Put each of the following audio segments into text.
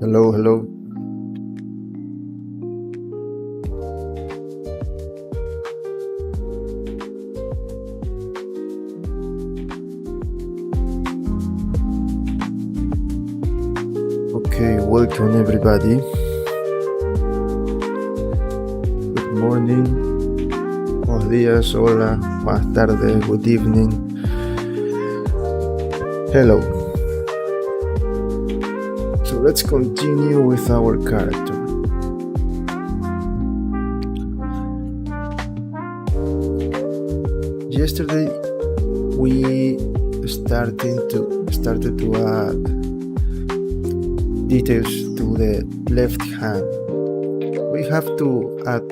Hello, hello. Okay, welcome everybody. Good morning, buenos días, hola, buenas tardes, good evening. Hello. So let's continue with our character. Yesterday we started to add details to the left hand. We have to add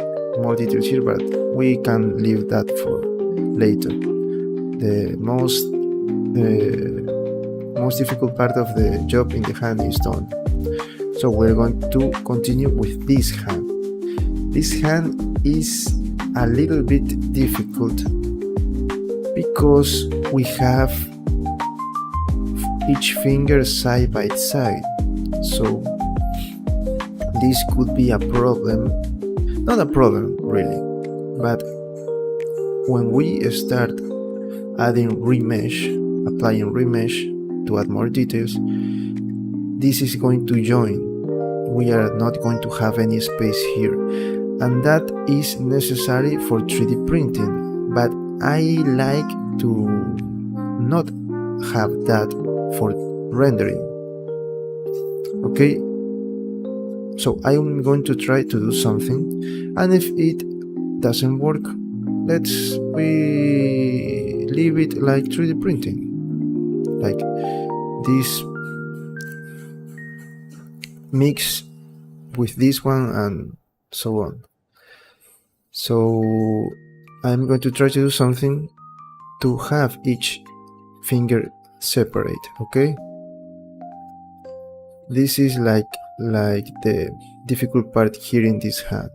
more details here, but we can leave that for later. The most difficult part of the job in the hand is done. So we're going to continue with this hand. This hand is a little bit difficult because we have each finger side by side. So this could be a problem. Not a problem really, but when we start applying remesh to add more details, this is going to join. We are not going to have any space here, and that is necessary for 3D printing, but I like to not have that for rendering. Okay, so I'm going to try to do something, and if it doesn't work, we leave it like 3D printing, like this mix with this one and so on. So I'm going to try to do something to have each finger separate. Okay, this is like the difficult part here in this hand.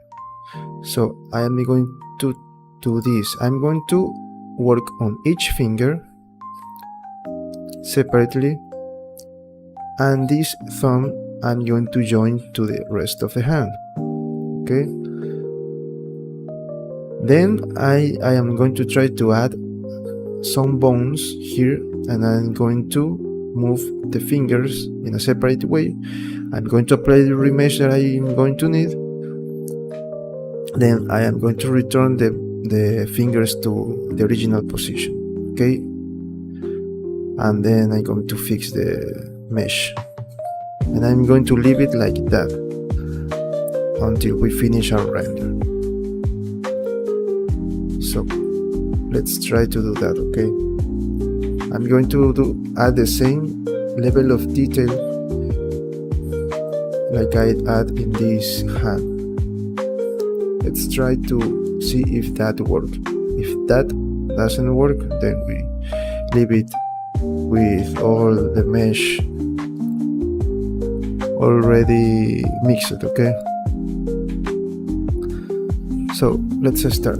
So I am going to do this. I'm going to work on each finger separately, and this thumb I'm going to join to the rest of the hand. Okay, then I am going to try to add some bones here, and I'm going to move the fingers in a separate way. I'm going to apply the remesh that I am going to need. Then I am going to return the fingers to the original position. Okay, and then I'm going to fix the mesh, and I'm going to leave it like that until we finish our render. So let's try to do that. Okay, I'm going to add the same level of detail like I add in this hand. Let's try to see if that works. If that doesn't work, then we leave it with all the mesh already mixed. Okay, so let's start.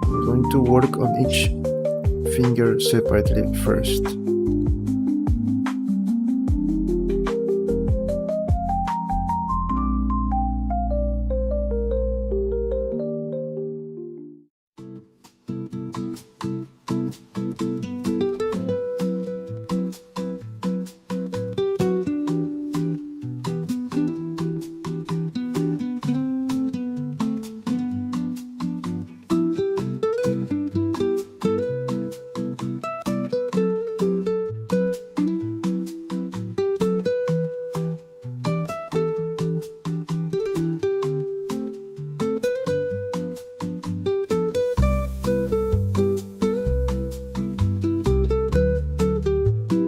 I'm going to work on each finger separately first.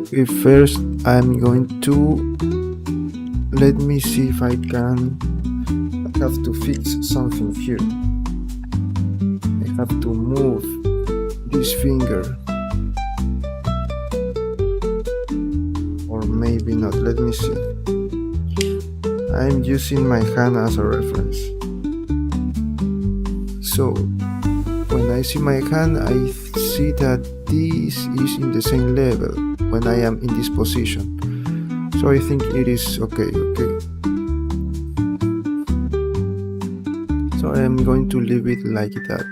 Okay, first I'm going to let me see if I can. I have to fix something here. I have to move this finger, or maybe not. Let me see. I'm using my hand as a reference. So when I see my hand, I see that this is in the same level when I am in this position. So I think it is okay. So I am going to leave it like that.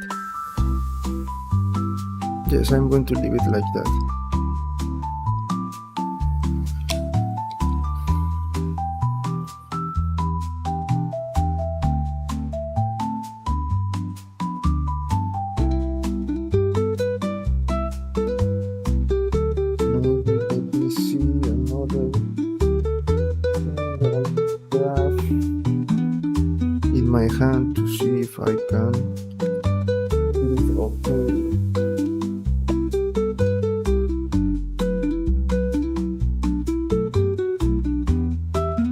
Yes, I'm going to leave it like that. My hand to see if I can. It is okay.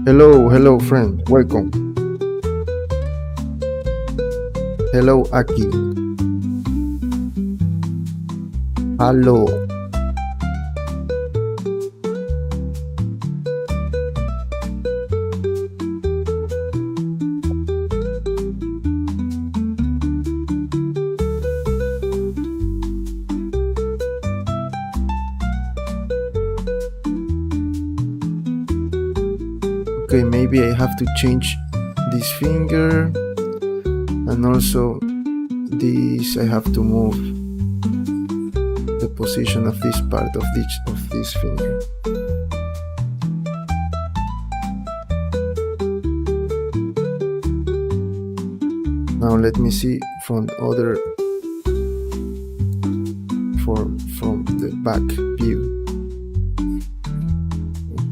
Hello friend, welcome. Hello Aki. Hello. Okay, maybe I have to change this finger, and also this I have to move the position of this part of this finger. Now let me see from the back view.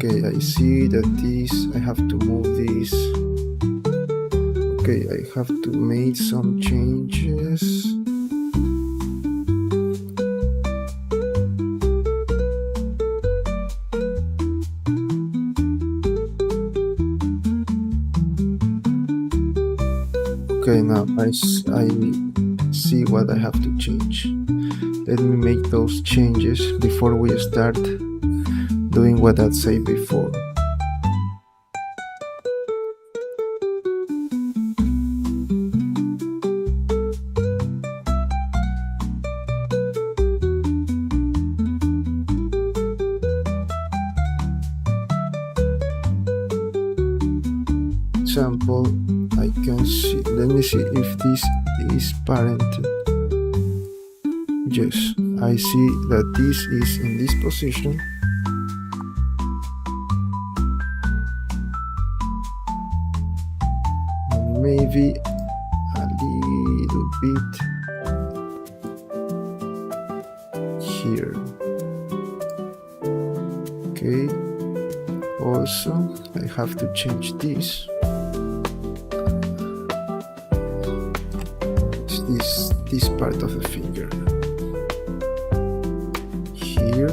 Okay, I see that I have to move this. Okay, I have to make some changes. Okay, now I see what I have to change. Let me make those changes before we start doing what I said before. Example, I can see, let me see if this is parented. Yes, I see that this is in this position. Maybe a little bit here. Okay, also I have to change this. It's this part of the finger here.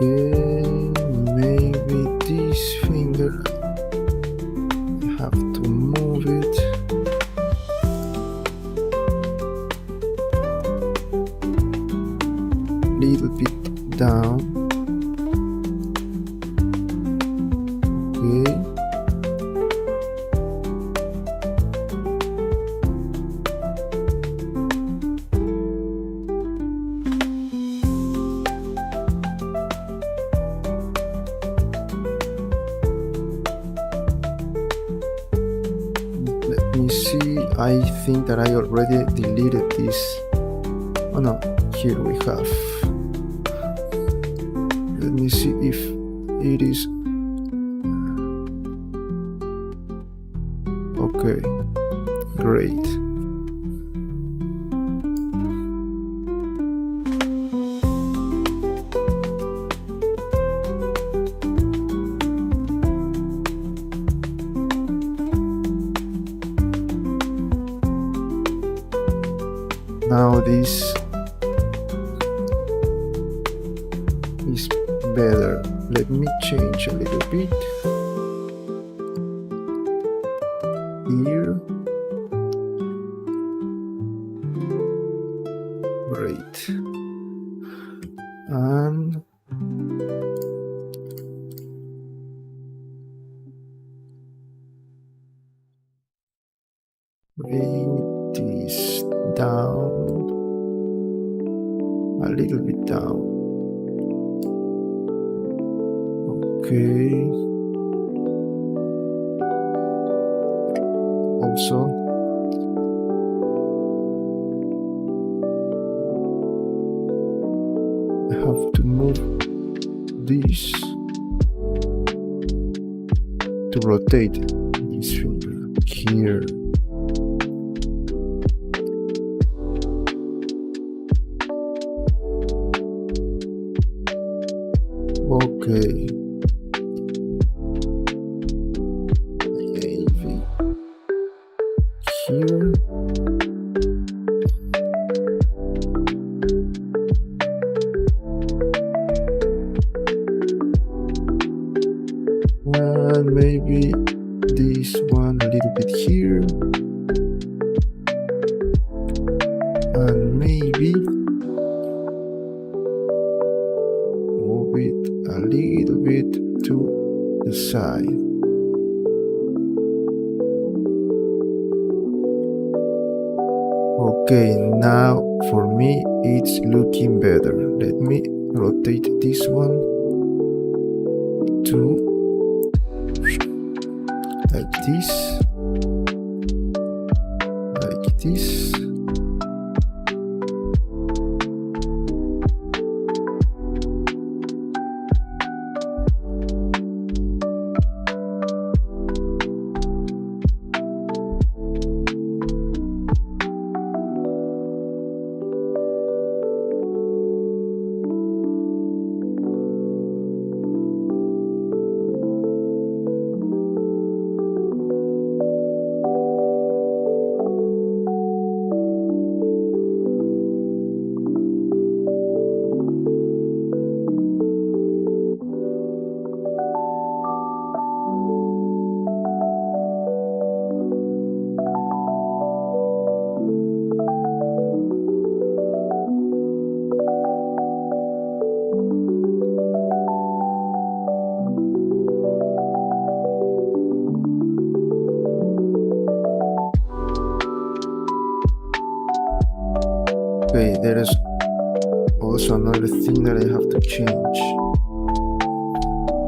Maybe this finger, I have to move it. Little bit down. Okay. Let me see, I think that I already deleted this. Oh no, here we have. Let me see if it is okay. Great. Now this is better. Let me change a little bit here. Great. And bring this down a little bit down. Okay. Also, I have to move this to rotate this finger here. Okay. Maybe here. And maybe this one a little bit here. And maybe move it a little bit to the side. Okay, now for me it's looking better. Let me rotate this one to like this, like this. Okay, there is also another thing that I have to change,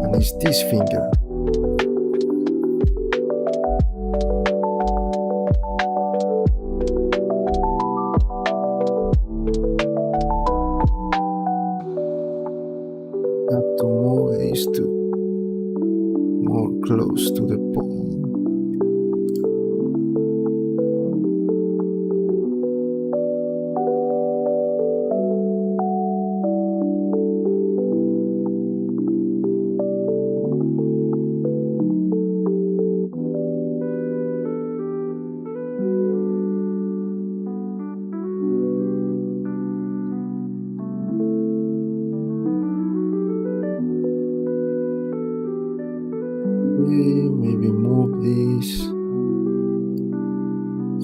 and it's this finger. I have to move this to more close to the ball. Maybe move this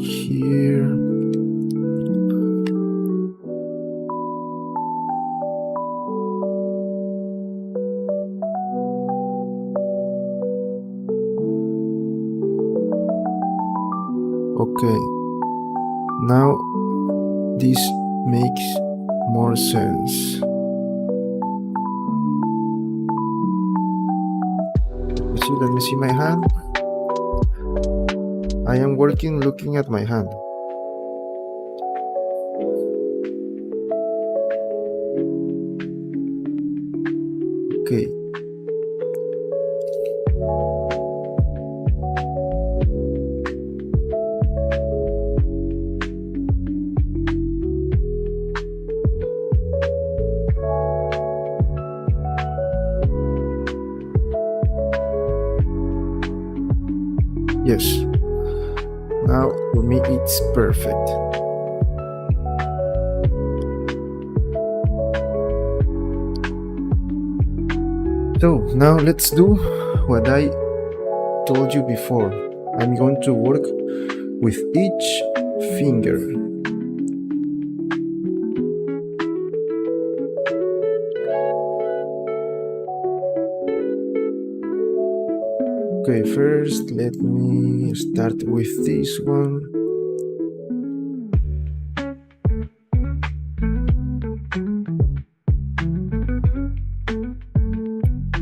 here. Okay, now this makes more sense. Let me see my hand. I am working looking at my hand. Okay. Yes. Now for me it's perfect. So now let's do what I told you before. I'm going to work with each finger. Okay, first let me start with this one.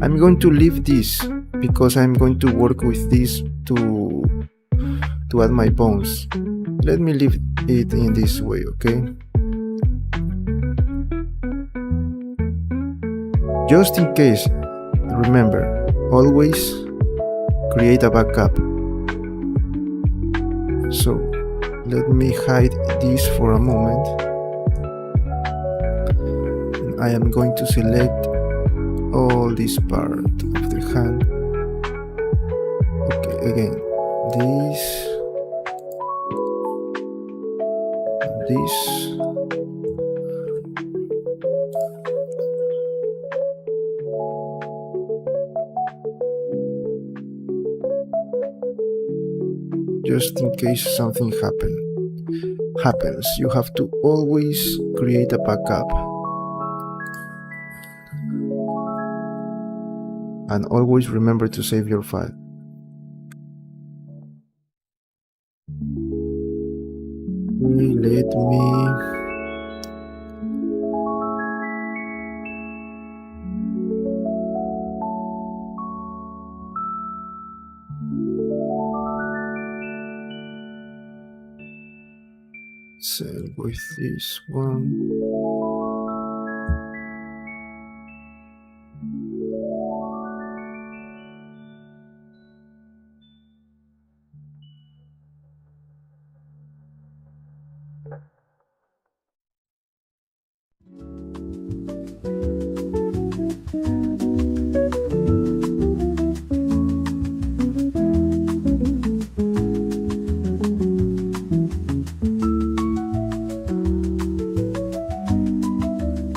I'm going to leave this because I'm going to work with this to add my bones. Let me leave it in this way, okay? Just in case, remember, always create a backup. So let me hide this for a moment. And I am going to select all this part of the hand. Okay, again, this and this. Just in case something happens, you have to always create a backup. And always remember to save your file. Let me save with this one.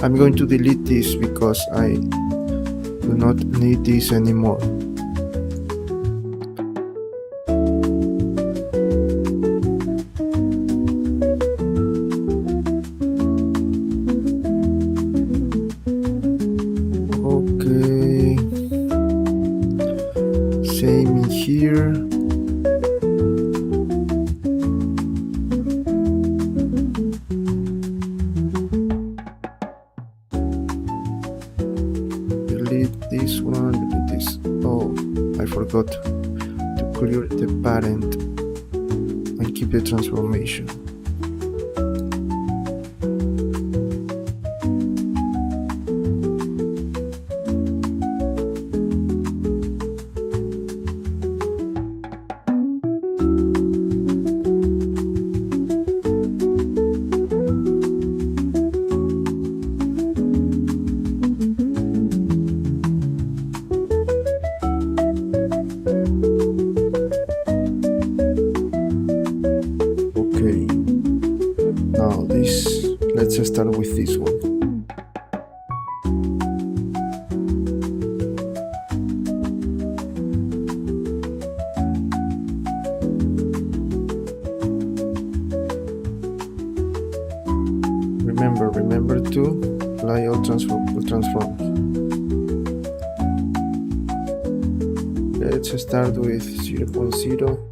I'm going to delete this because I do not need this anymore. Okay, same in here. This one, delete this. Oh, I forgot to clear the parent and keep the transformation. Let's start with this one. Remember to apply all transforms. Let's start with 0.0.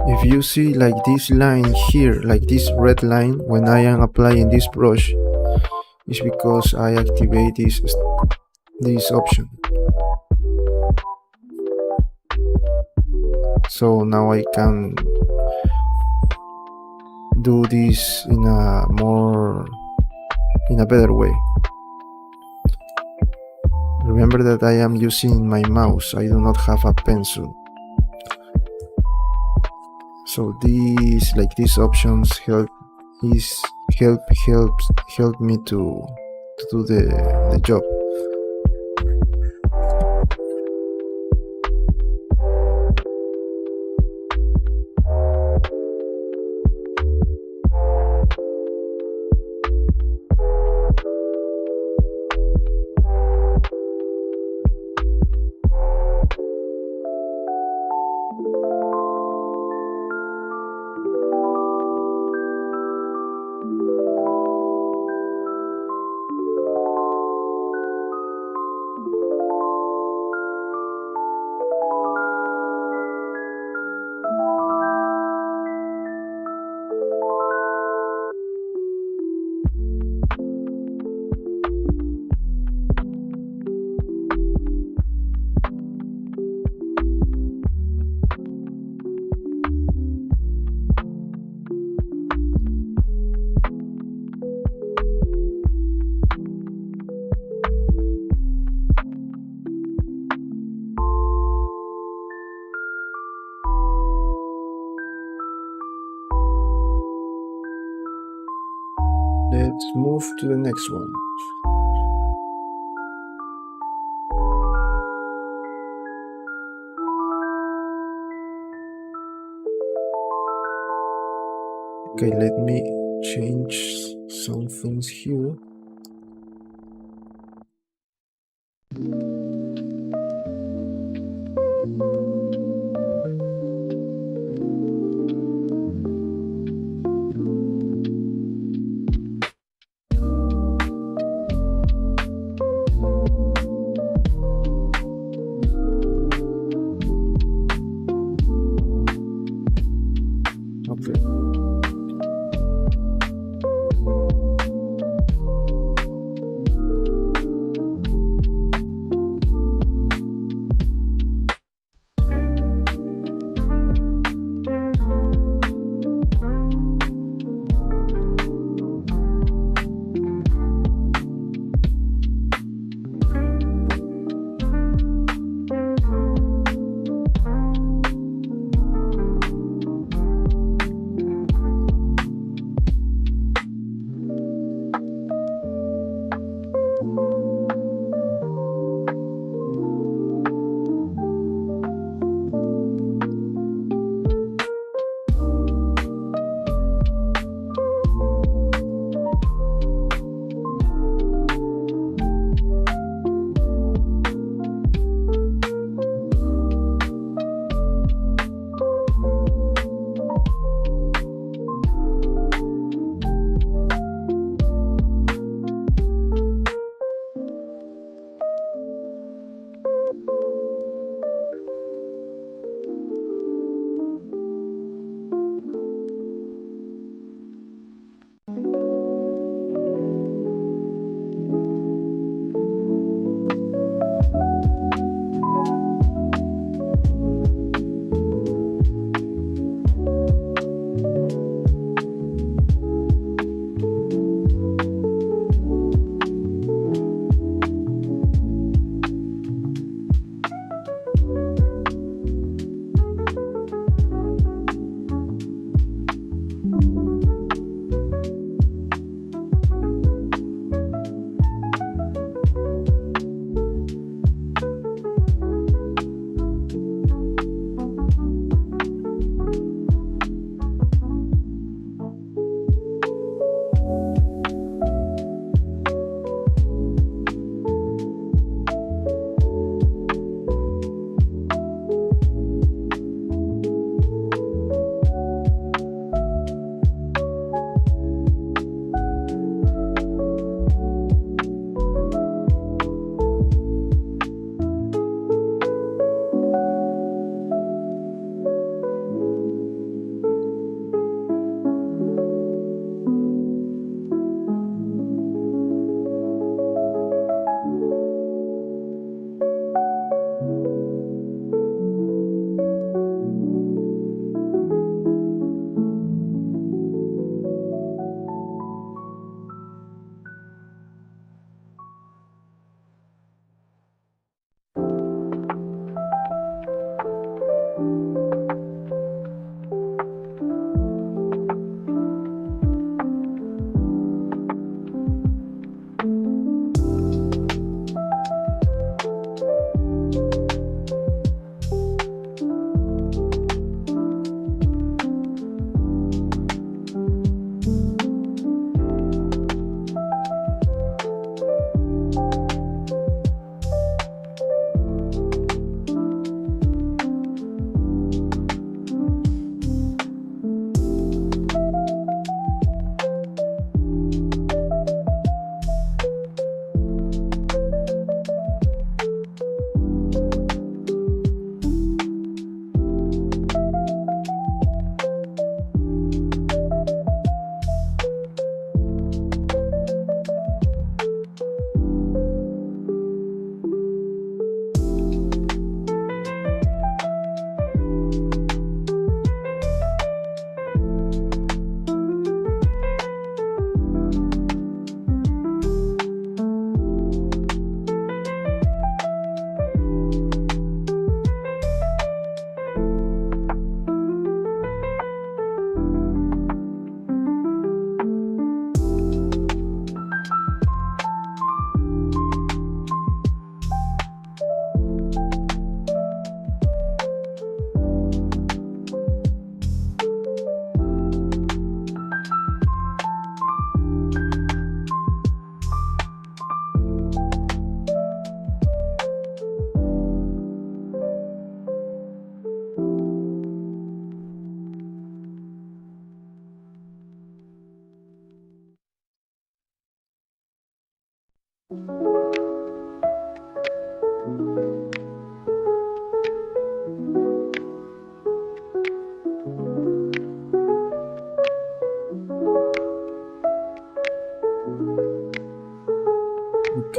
If you see like this line here, like this red line when I am applying this brush, is because I activate this option. So now I can do this in a better way. Remember that I am using my mouse, I do not have a pencil. So these options help me to do the job. Let's move to the next one. Okay, let me change some things here.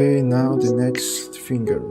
Okay, now the next finger.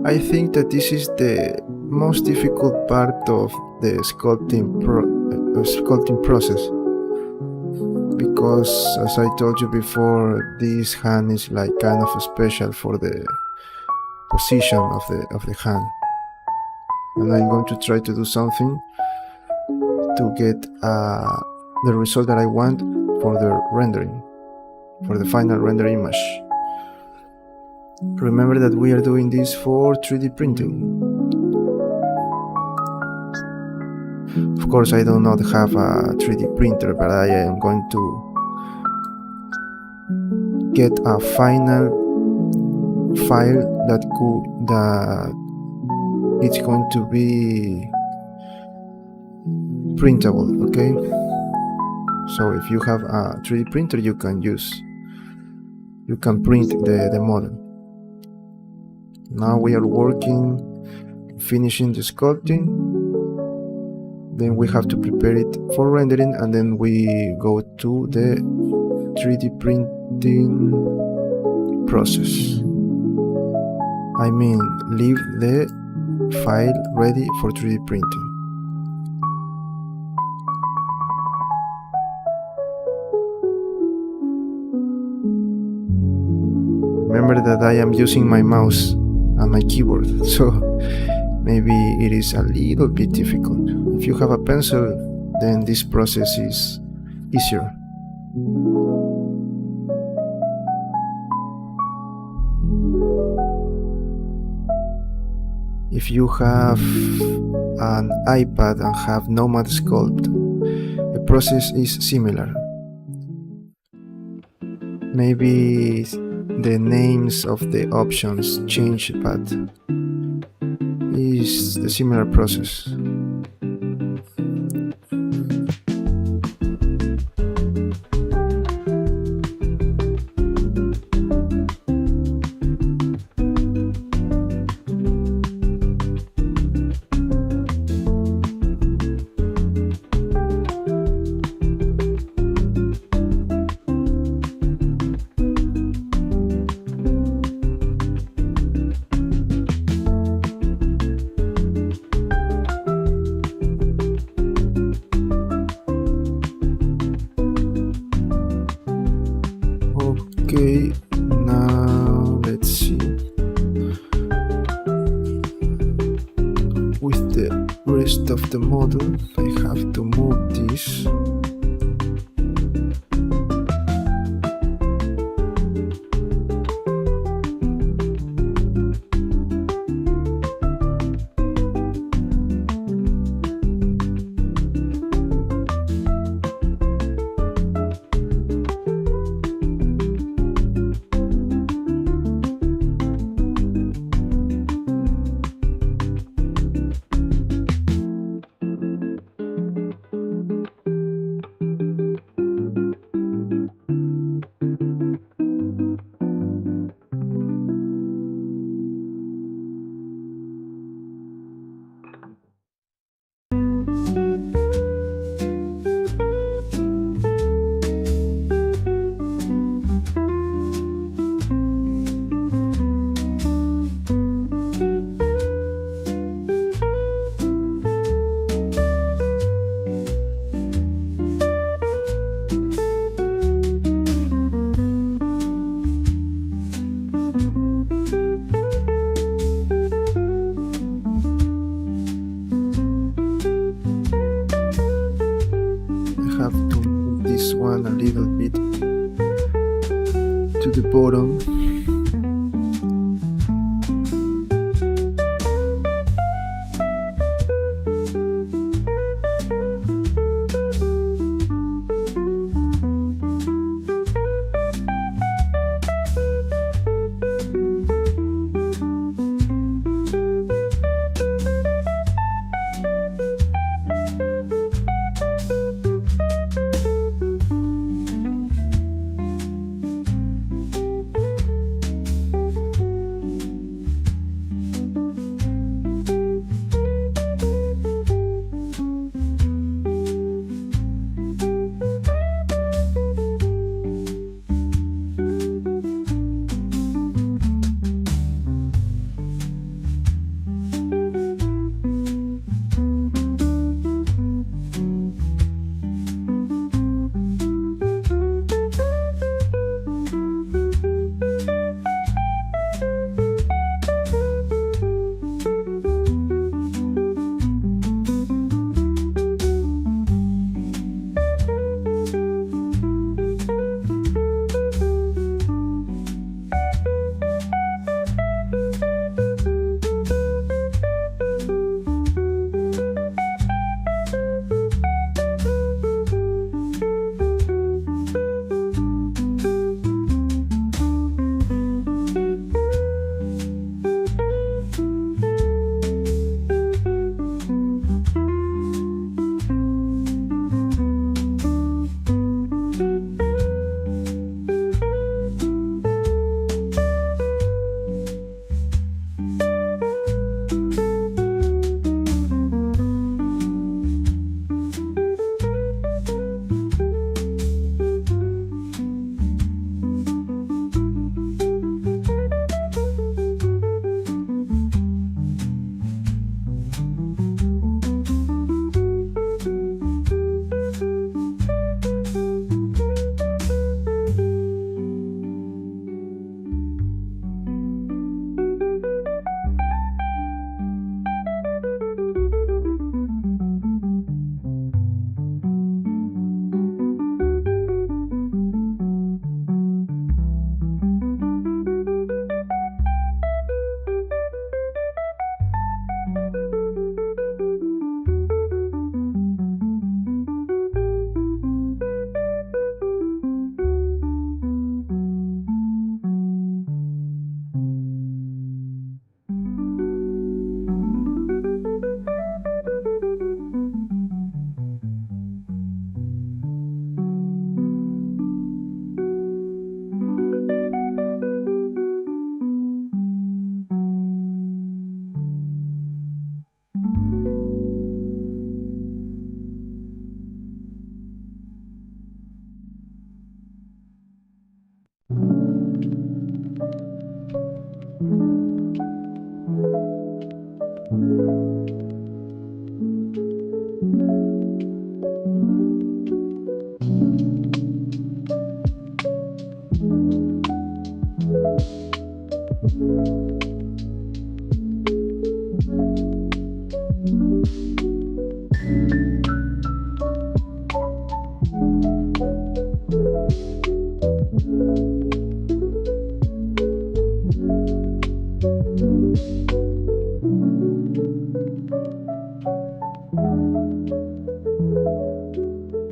I think that this is the most difficult part of the sculpting process, because as I told you before, this hand is like kind of special for the position of the hand, and I'm going to try to do something to get the result that I want for the rendering, for the final render image. Remember that we are doing this for 3D printing. Of course, I do not have a 3D printer, but I am going to get a final file that it's going to be printable, okay? So if you have a 3D printer, you can print the model. Now we are finishing the sculpting. Then we have to prepare it for rendering, and then we go to the 3D printing process. I mean, leave the file ready for 3D printing. Remember that I am using my mouse and my keyboard, so maybe it is a little bit difficult. If you have a pencil, then this process is easier. If you have an iPad and have Nomad Sculpt, the process is similar. Maybe the names of the options change, but it's the similar process. Okay, now let's see. With the rest of the model, I have to move this. little bit to the bottom.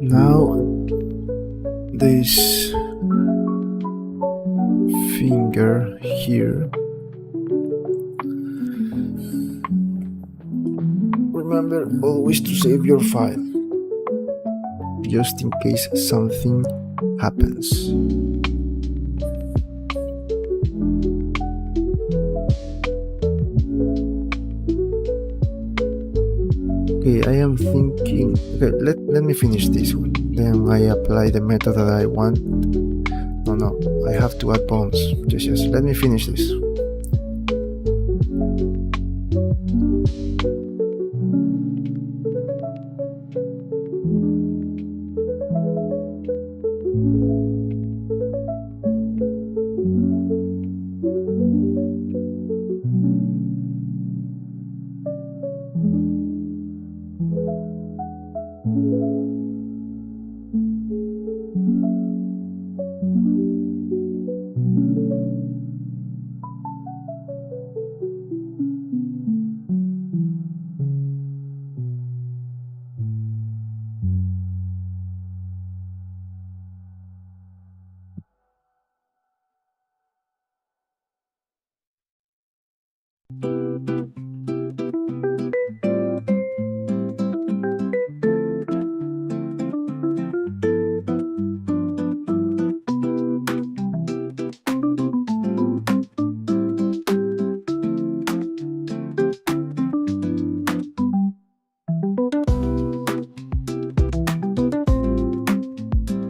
Now this finger here, remember always to save your file just in case something happens. Okay, I am thinking, okay, let me finish this one, then I apply the method that I want. No, I have to add bombs. Yes, let me finish this.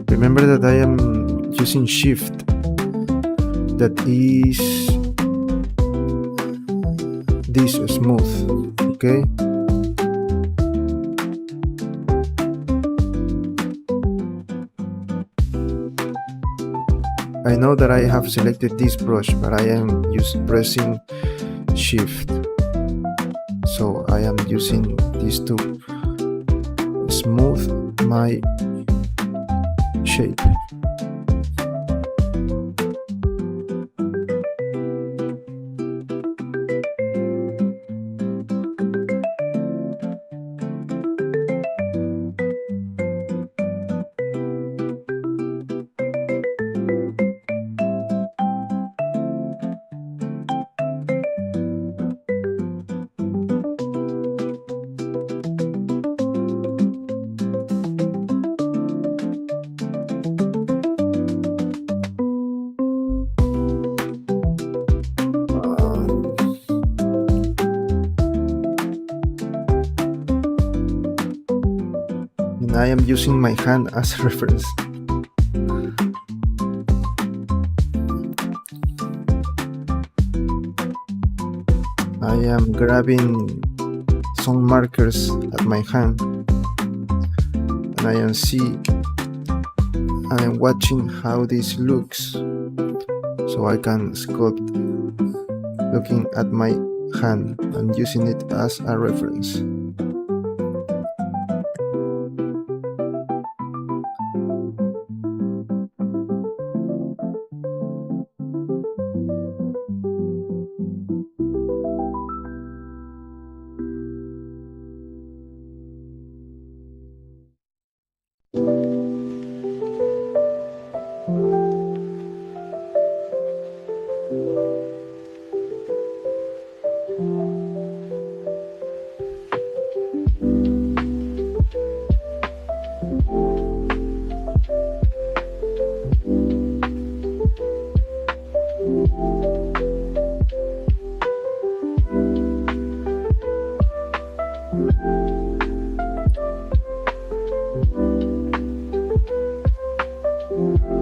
Remember that I am using shift, that is this smooth, okay? I know that I have selected this brush, but I am just pressing shift, so I am using this to smooth my shape. And I am using my hand as a reference. I am grabbing some markers at my hand, and I am watching how this looks, so I can sculpt looking at my hand and using it as a reference.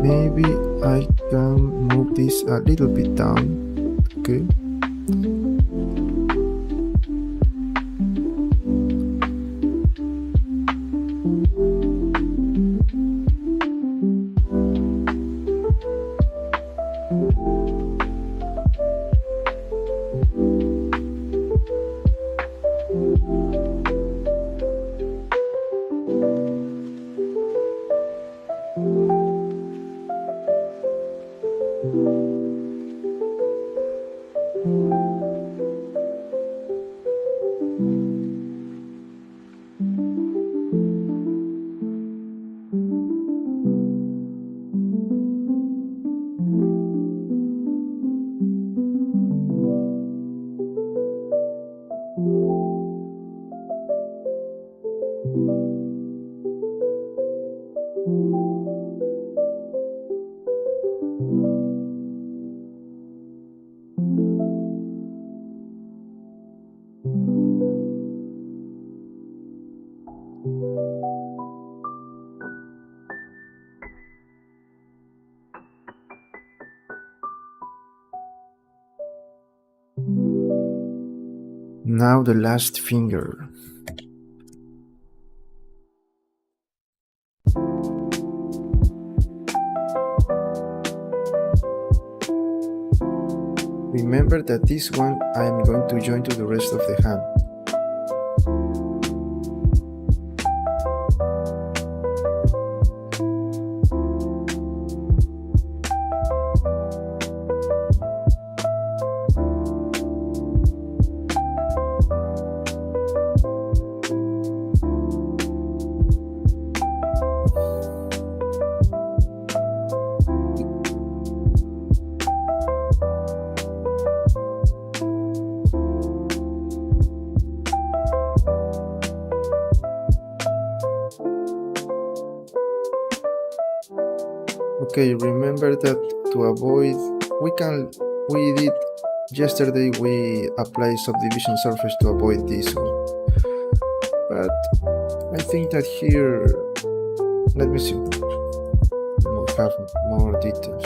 Maybe I can move this a little bit down, okay? Now the last finger. Remember that this one I am going to join to the rest of the hand. Okay, remember that to avoid, we did yesterday, we applied subdivision surface to avoid this one. But I think that here, let me see, we'll have more details.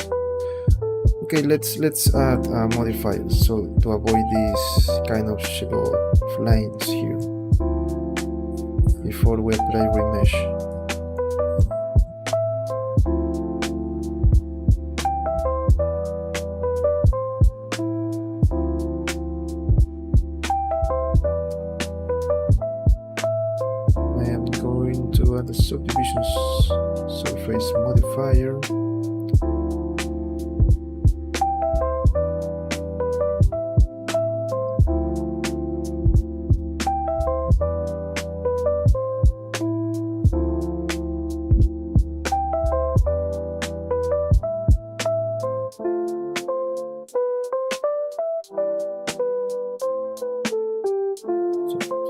Okay, let's add modifiers so to avoid this kind of shape of lines here before we apply remesh. I am going to add a subdivision surface modifier.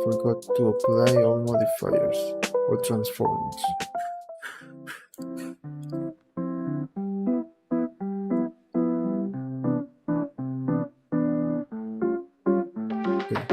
Forgot to apply all modifiers or transforms. Okay.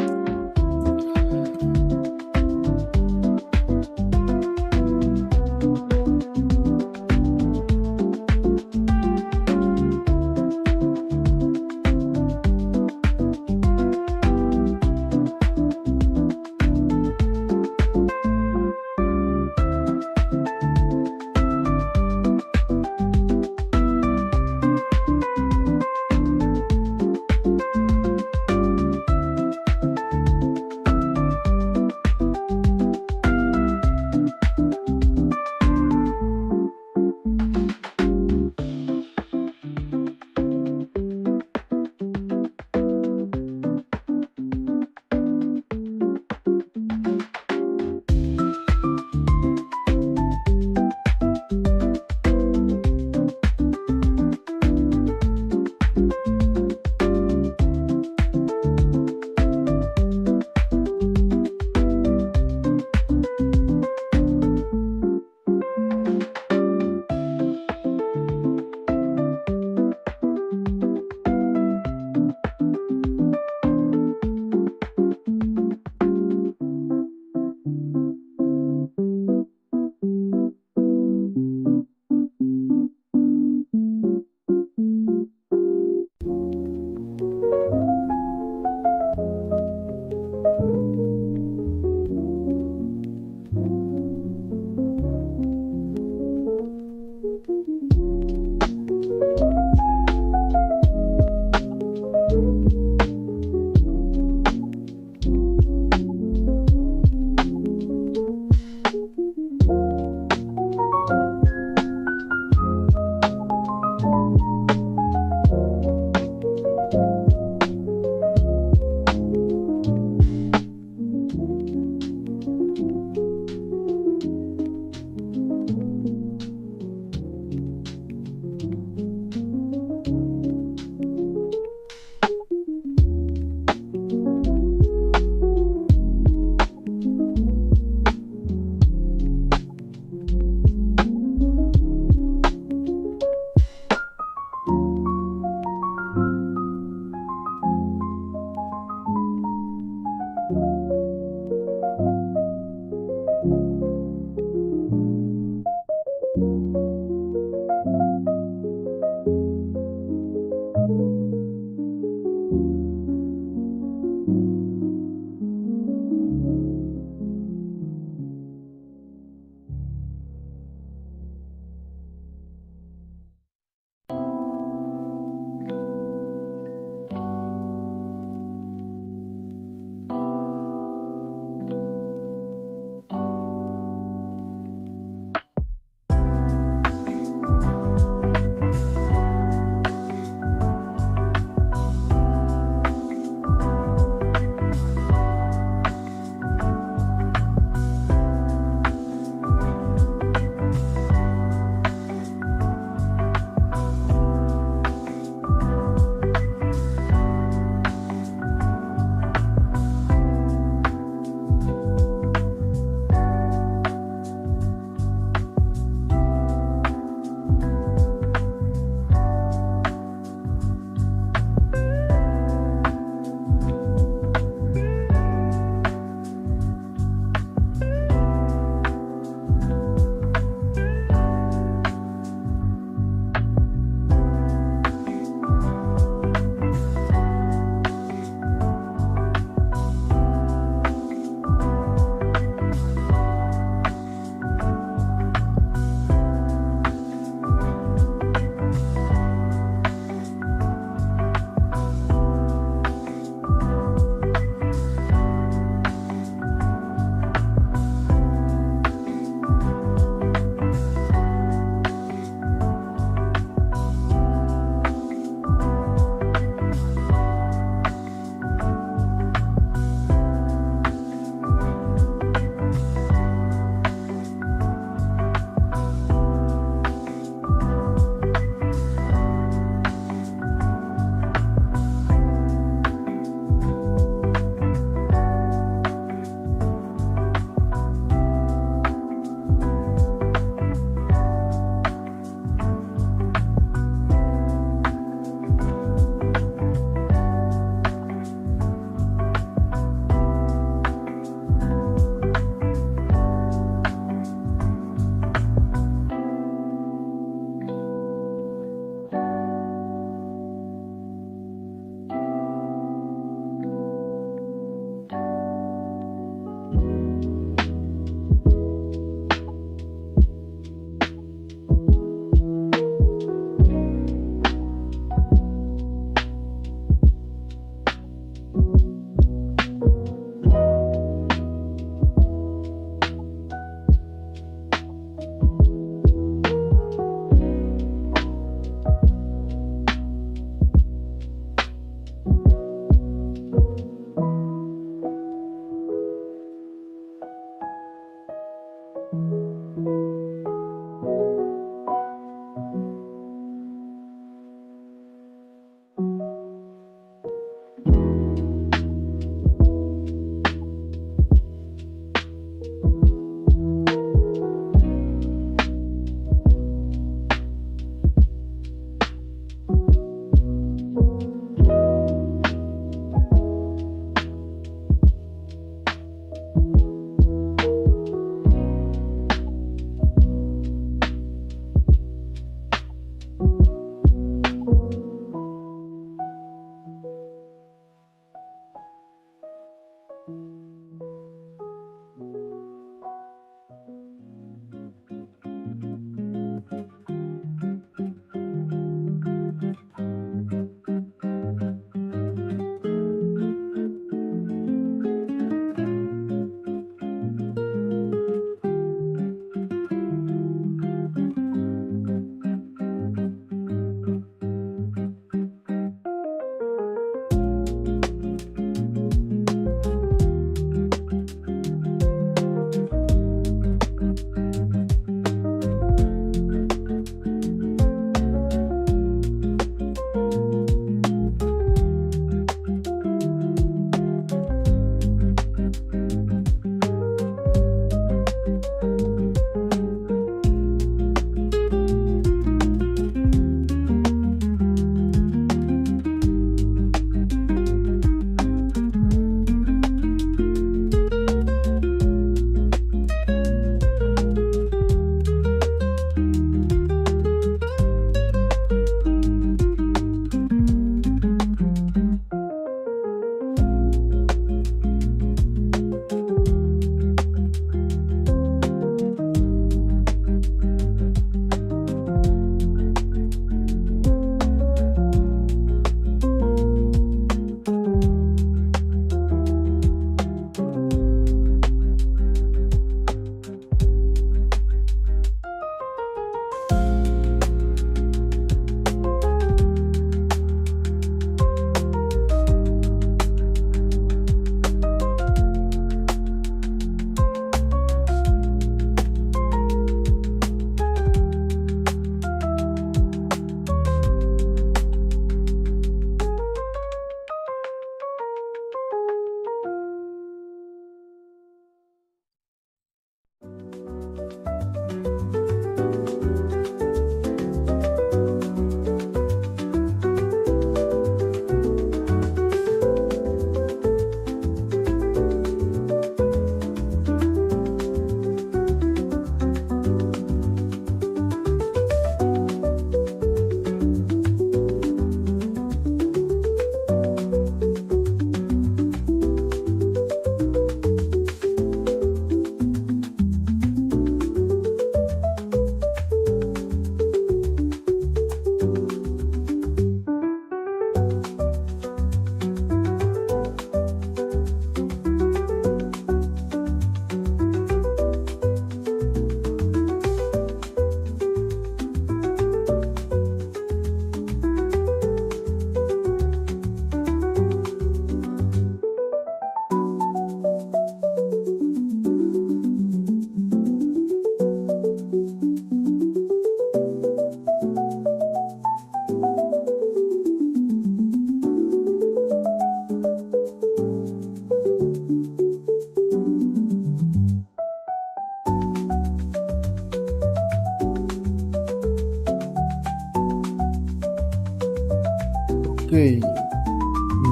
Okay,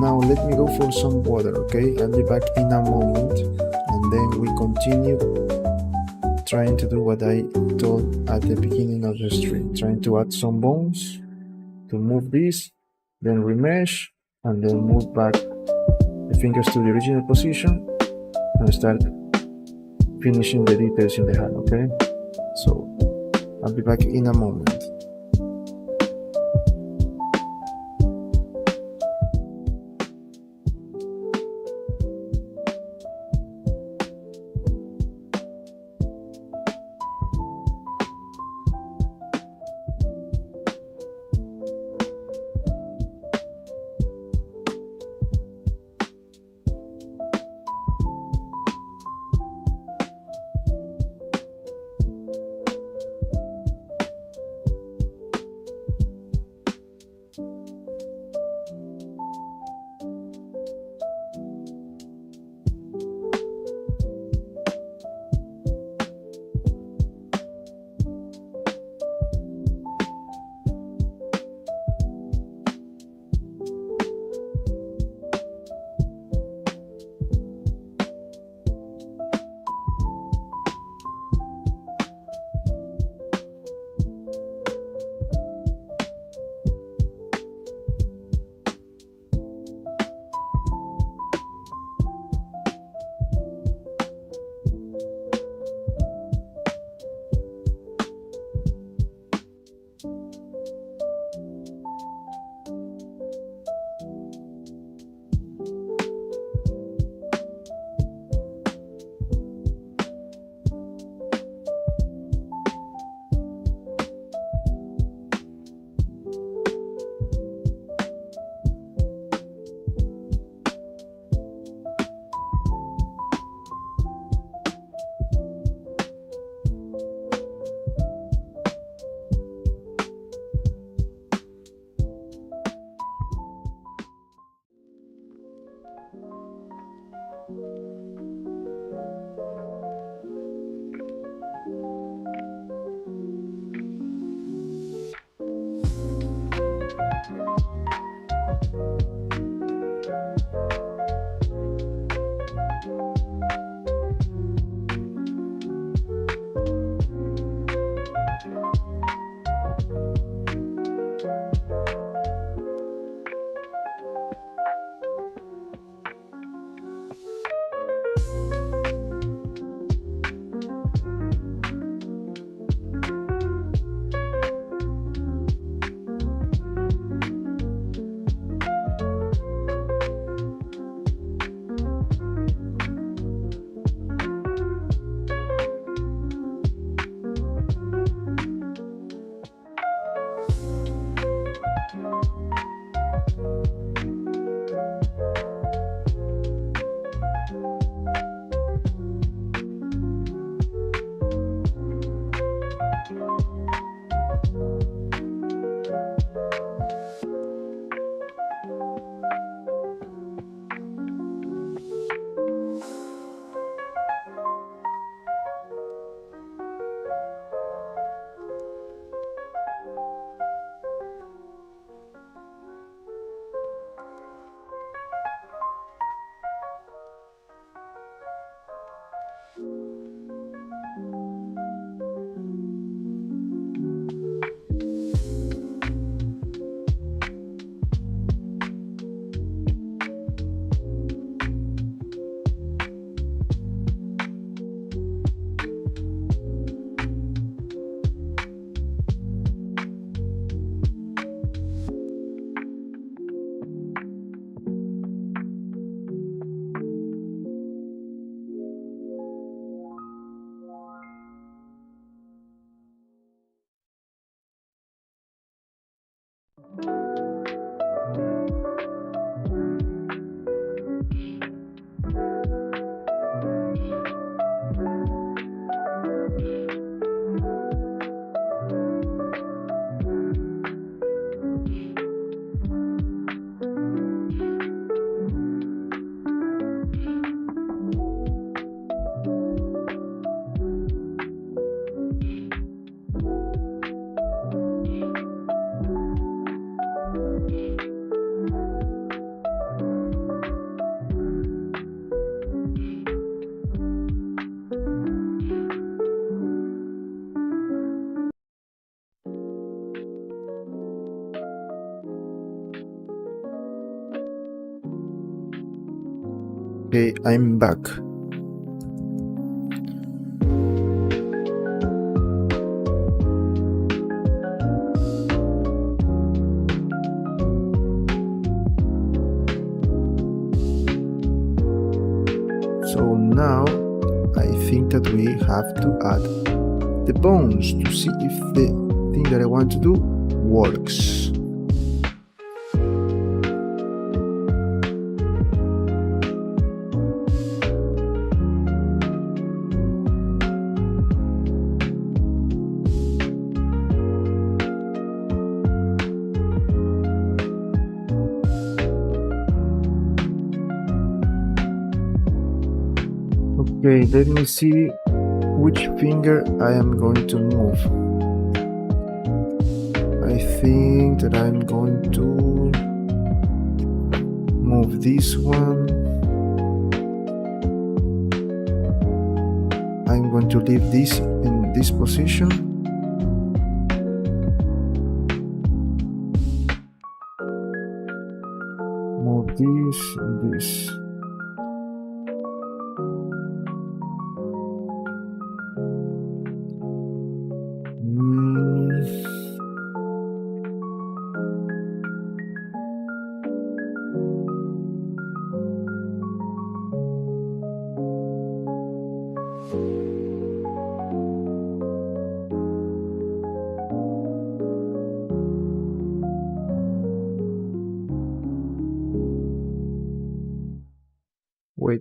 now let me go for some water, okay? I'll be back in a moment, and then we continue trying to do what I told at the beginning of the stream, trying to add some bones, to move this, then remesh, and then move back the fingers to the original position, and start finishing the details in the hand, okay? So, I'll be back in a moment. Okay, I'm back. So now I think that we have to add the bones to see if the thing that I want to do works. Okay, let me see which finger I am going to move. I think that I'm going to move this one. I'm going to leave this in this position. Move this and this.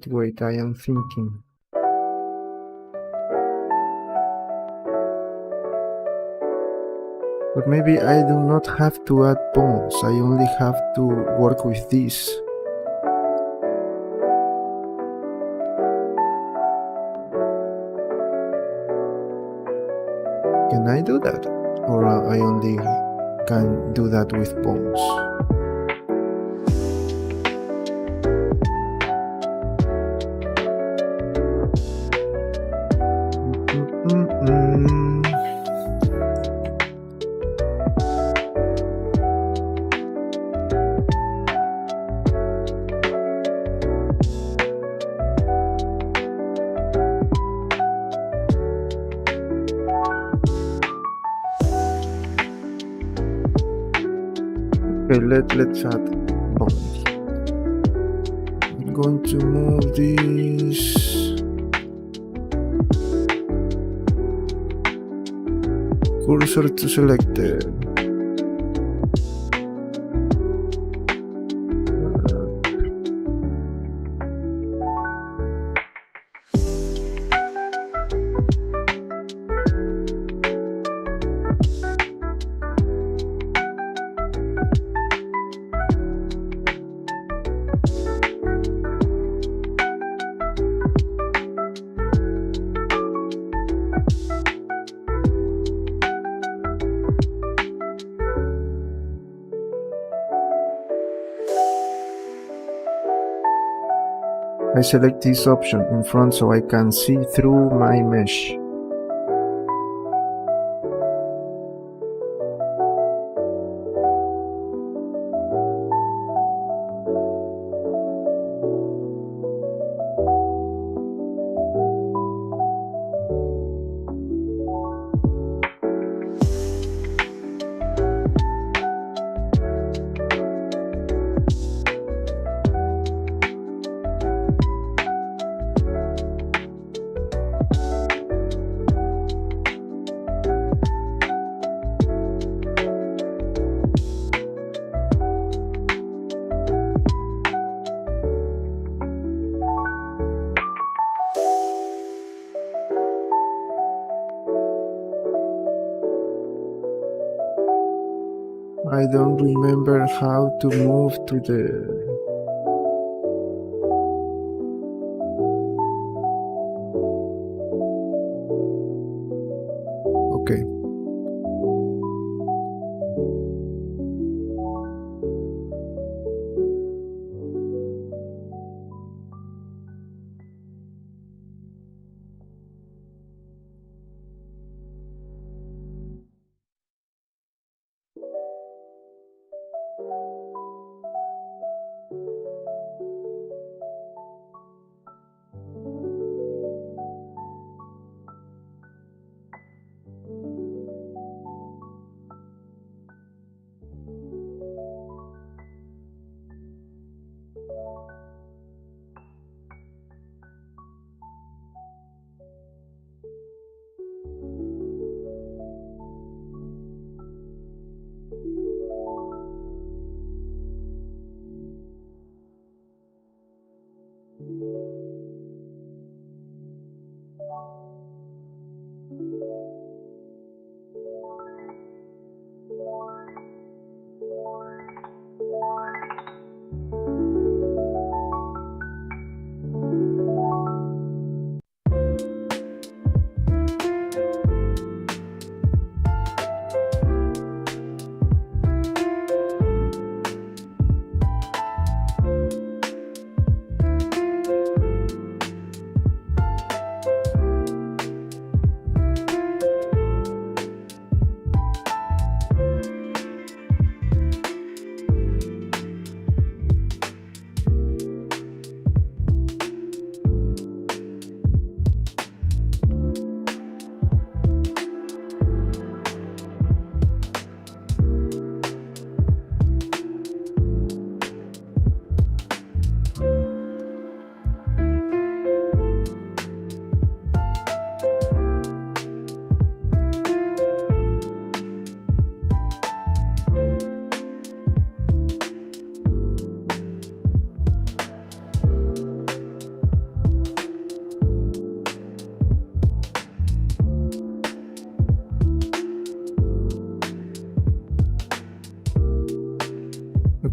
Wait, I am thinking. But maybe I do not have to add bones, I only have to work with this. Can I do that? Or I only can do that with bones? Okay, let's add bones. I'm going to move this. Cursor to selected. I select this option in front so I can see through my mesh. I don't remember how to move to the... Okay.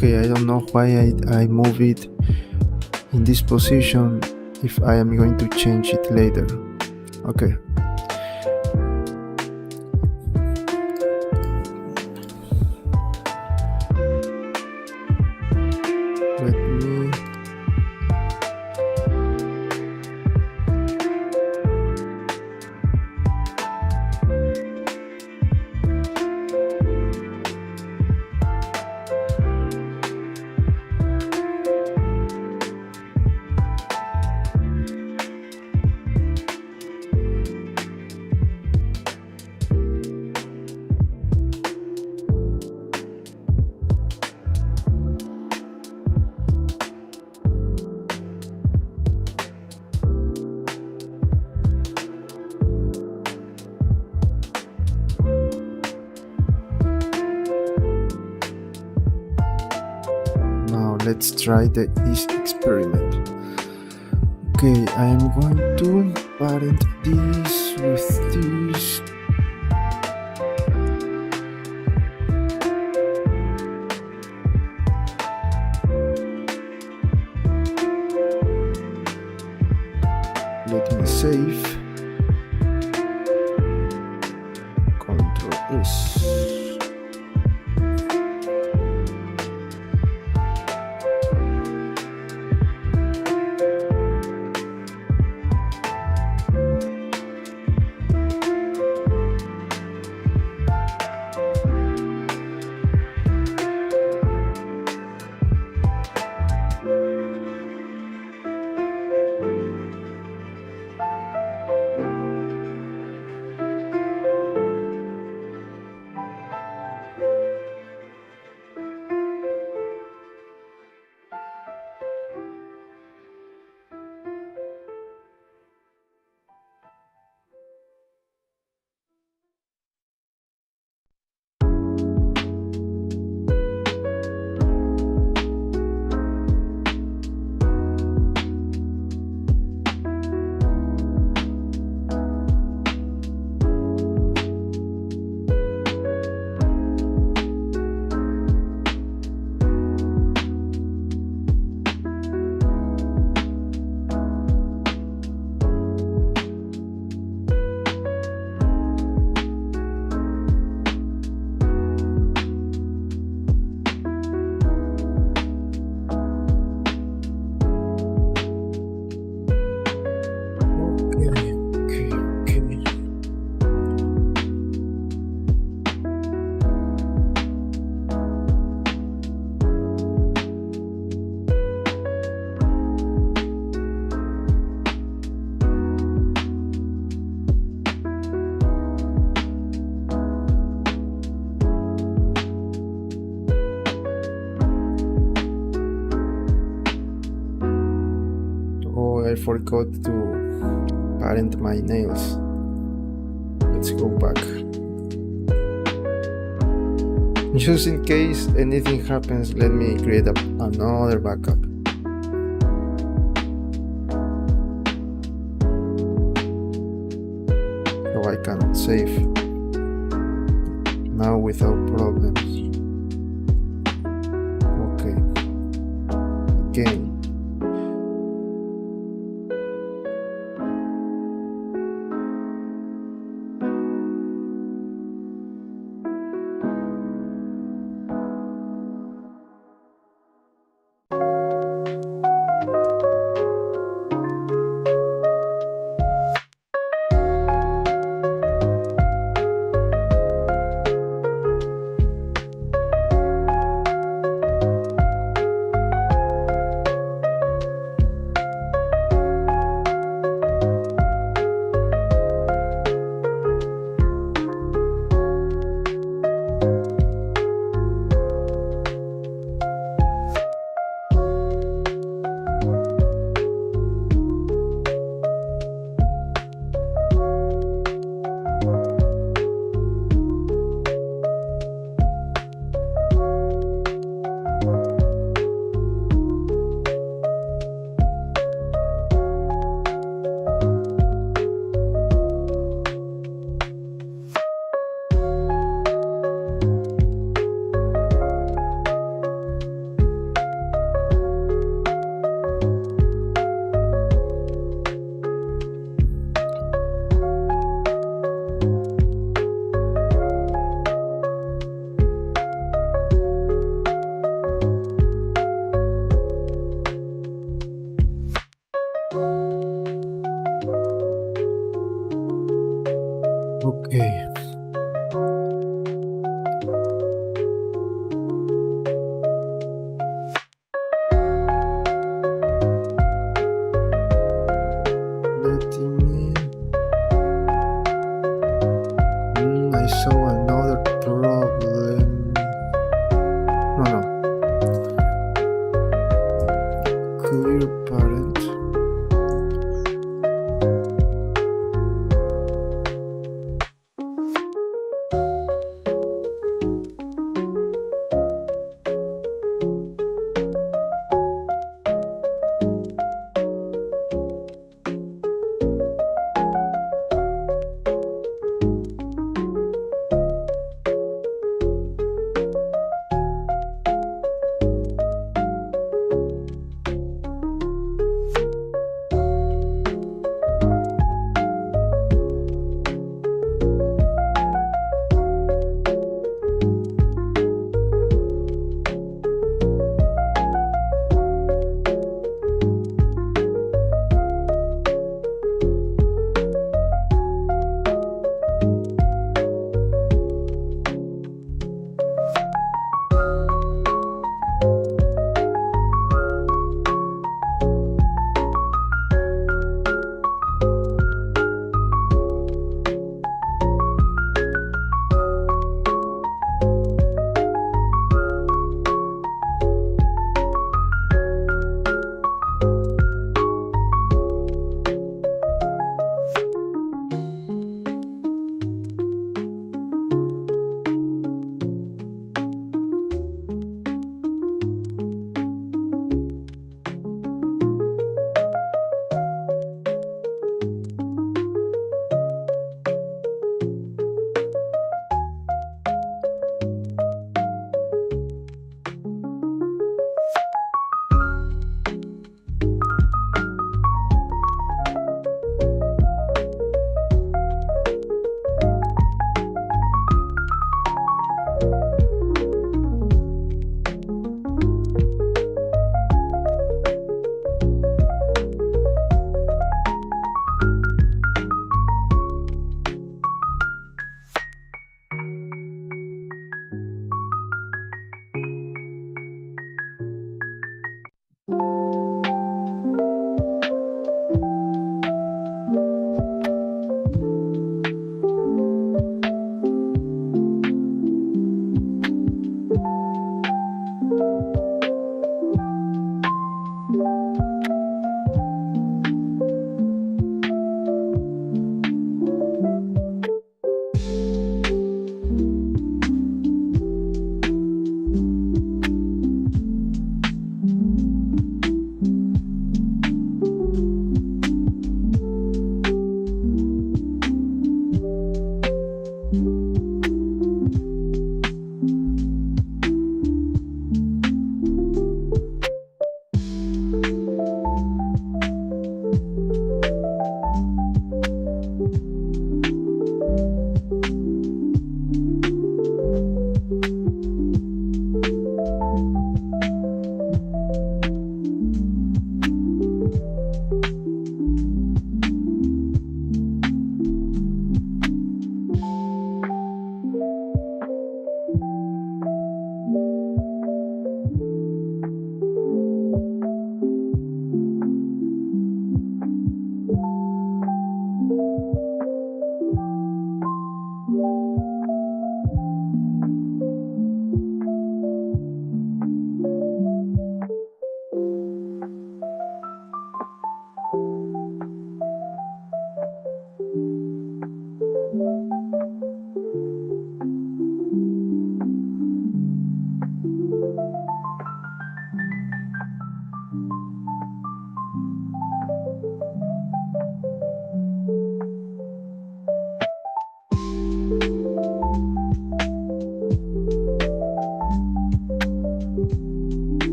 Okay, I don't know why I move it in this position if I am going to change it later. Okay. Let me let's try this experiment. Okay, I am going to parent this with this. Let me save. Ctrl S. I forgot to parent my nails. Let's go back. Just in case anything happens, let me create another backup. So I can save now without problems. Okay. Again. Okay. Letting in. I saw another problem. No, no. Clear parent.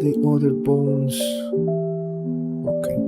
the other bones. Okay.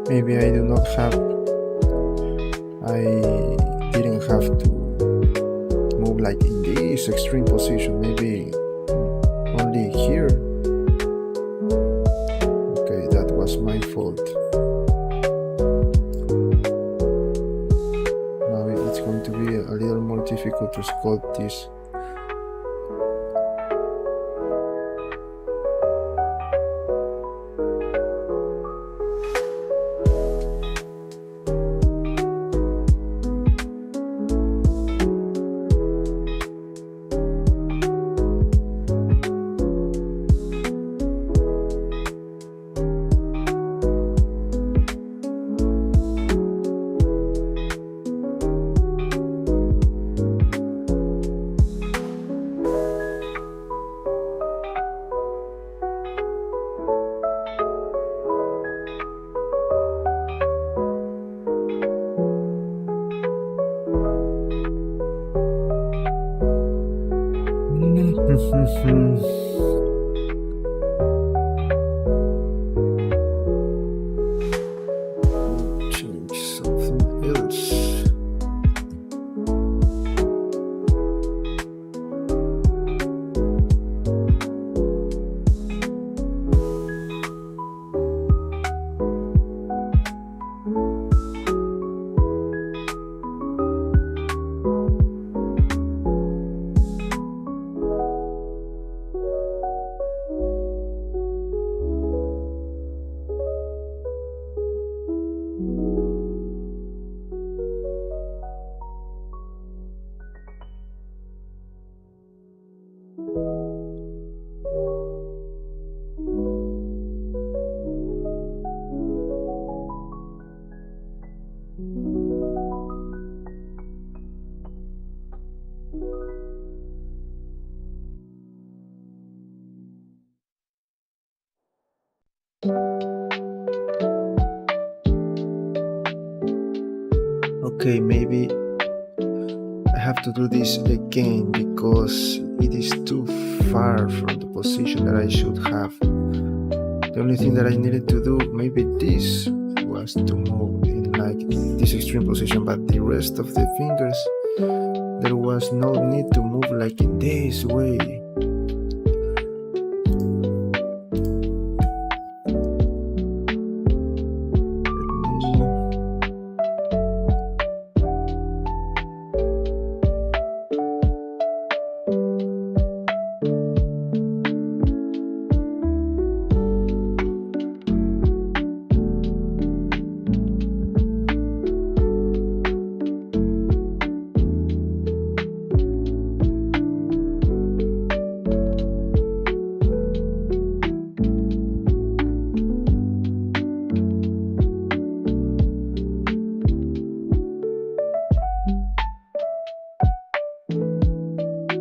Maybe I didn't have to move like in this extreme position, maybe only here. Okay, that was my fault. Now it's going to be a little more difficult to sculpt this. Change something else. Okay, maybe I have to do this again because it is too far from the position that I should have. The only thing that I needed to do, maybe this, was to move in like this extreme position, but the rest of the fingers, there was no need to move like in this way.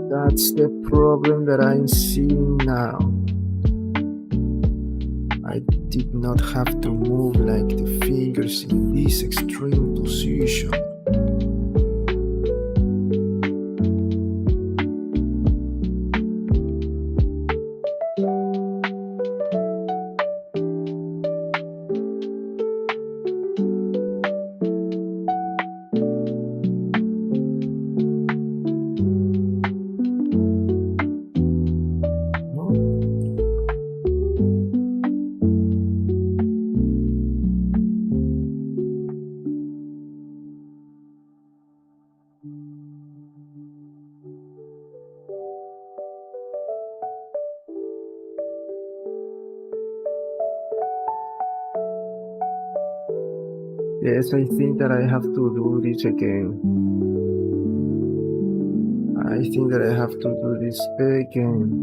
That's the problem that I'm seeing now. I did not have to move like the fingers in this extreme position. Yes, I think that I have to do this again. I think that I have to do this again.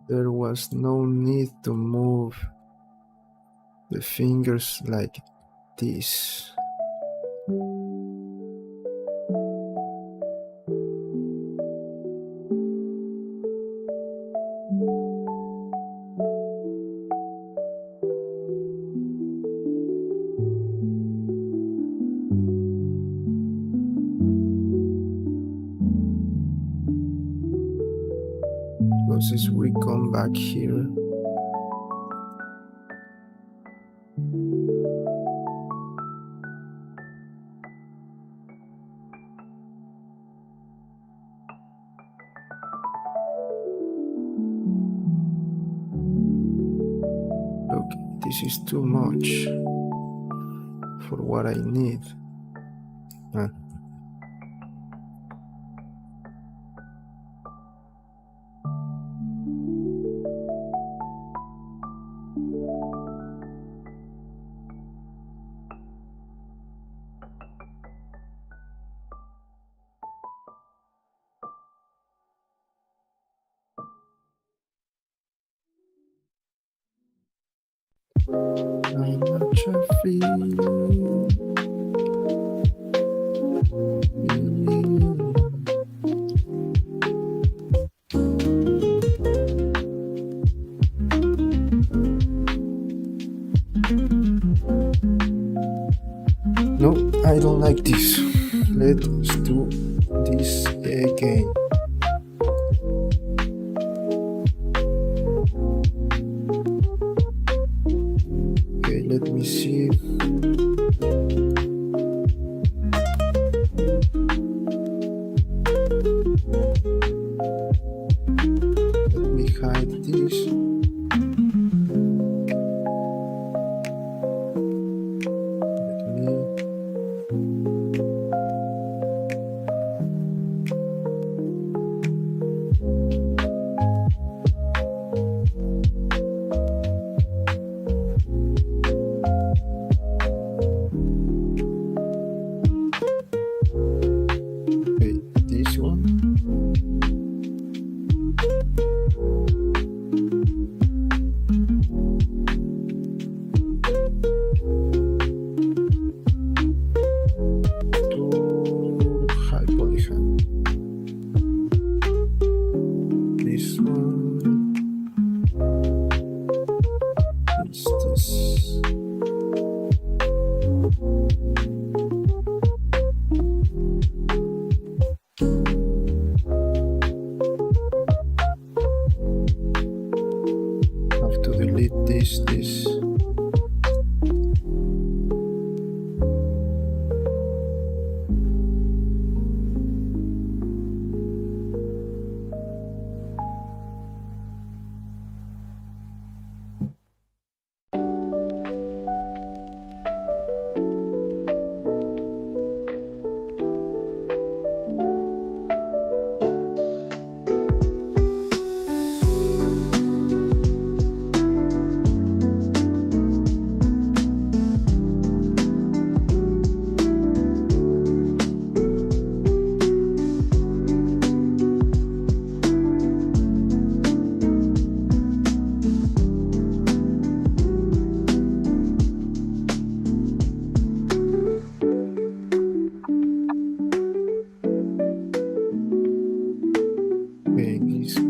There was no need to move the fingers like this. process, we come back here. Look, this is too much for what I need. I'm not sure No, I don't like this. Let's do this again. Okay, let me see. Let me hide this. This.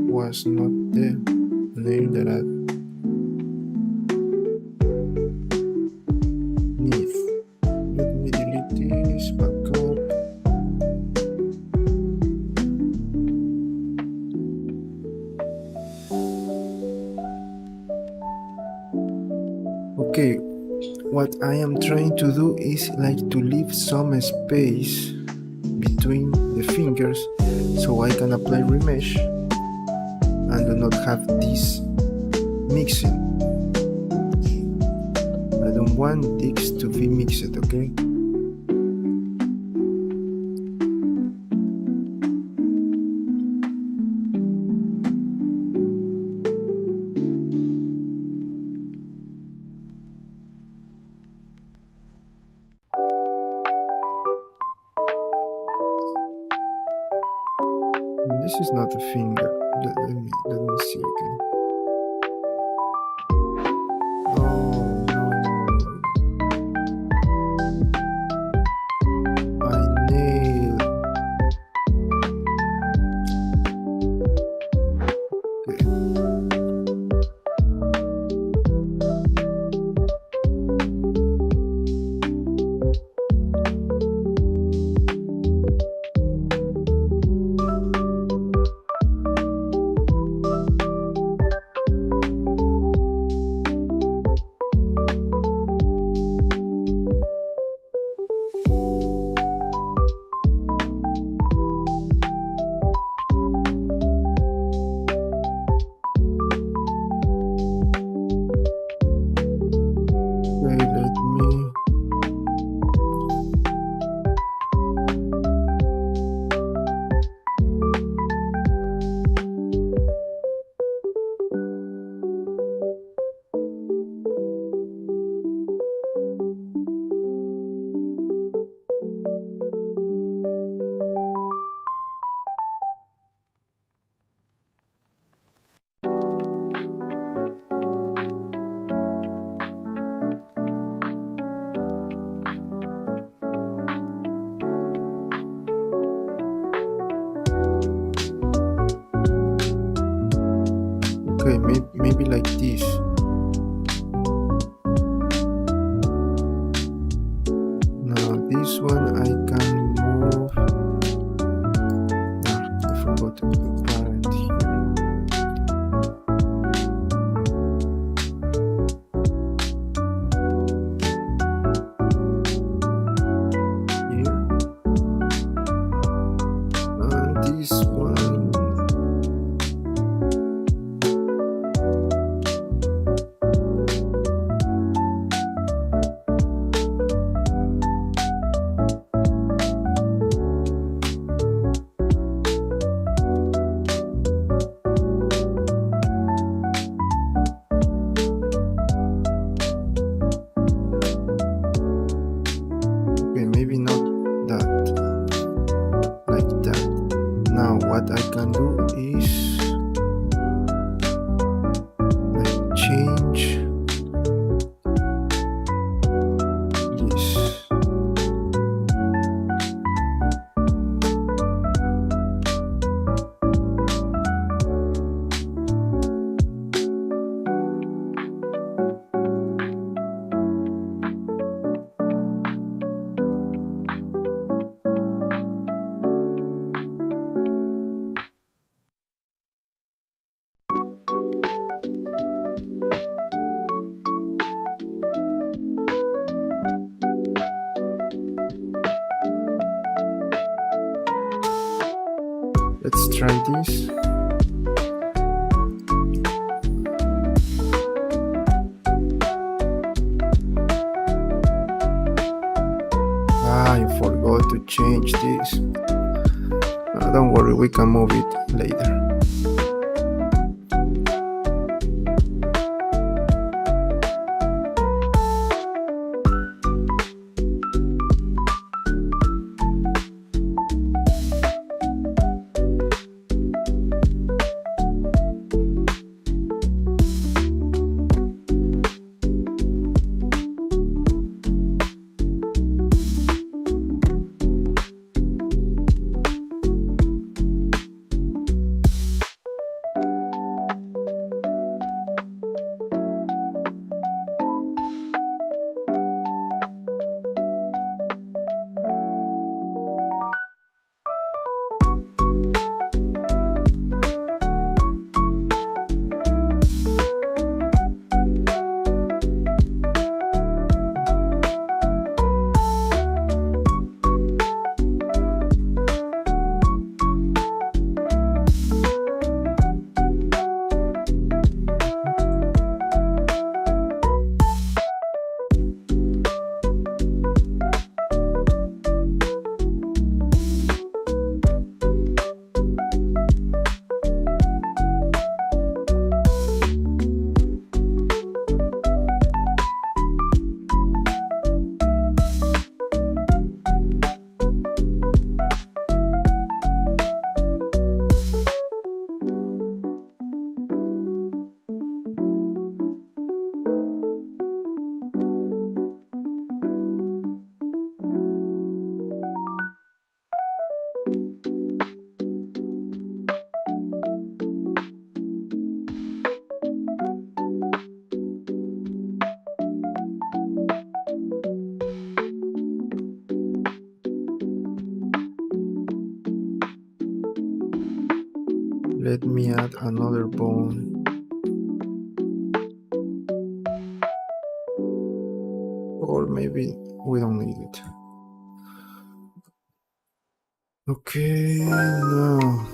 Was not the name that I need. Let me delete this backup. Okay, what I am trying to do is like to leave some space between the fingers so I can apply remesh and do not have this mixing. I don't want this to be mixed, okay? This is not a finger. Let me see again. Oh no. My nail. Okay. Okay, maybe like this. Now this one I can move. I forgot to put parent here. Here. And this one. Maybe not that, like that. Now what I can do is like change this. Let's try this. I forgot to change this. Don't worry, we can move it later. Let me add another bone. Or maybe we don't need it. Okay, now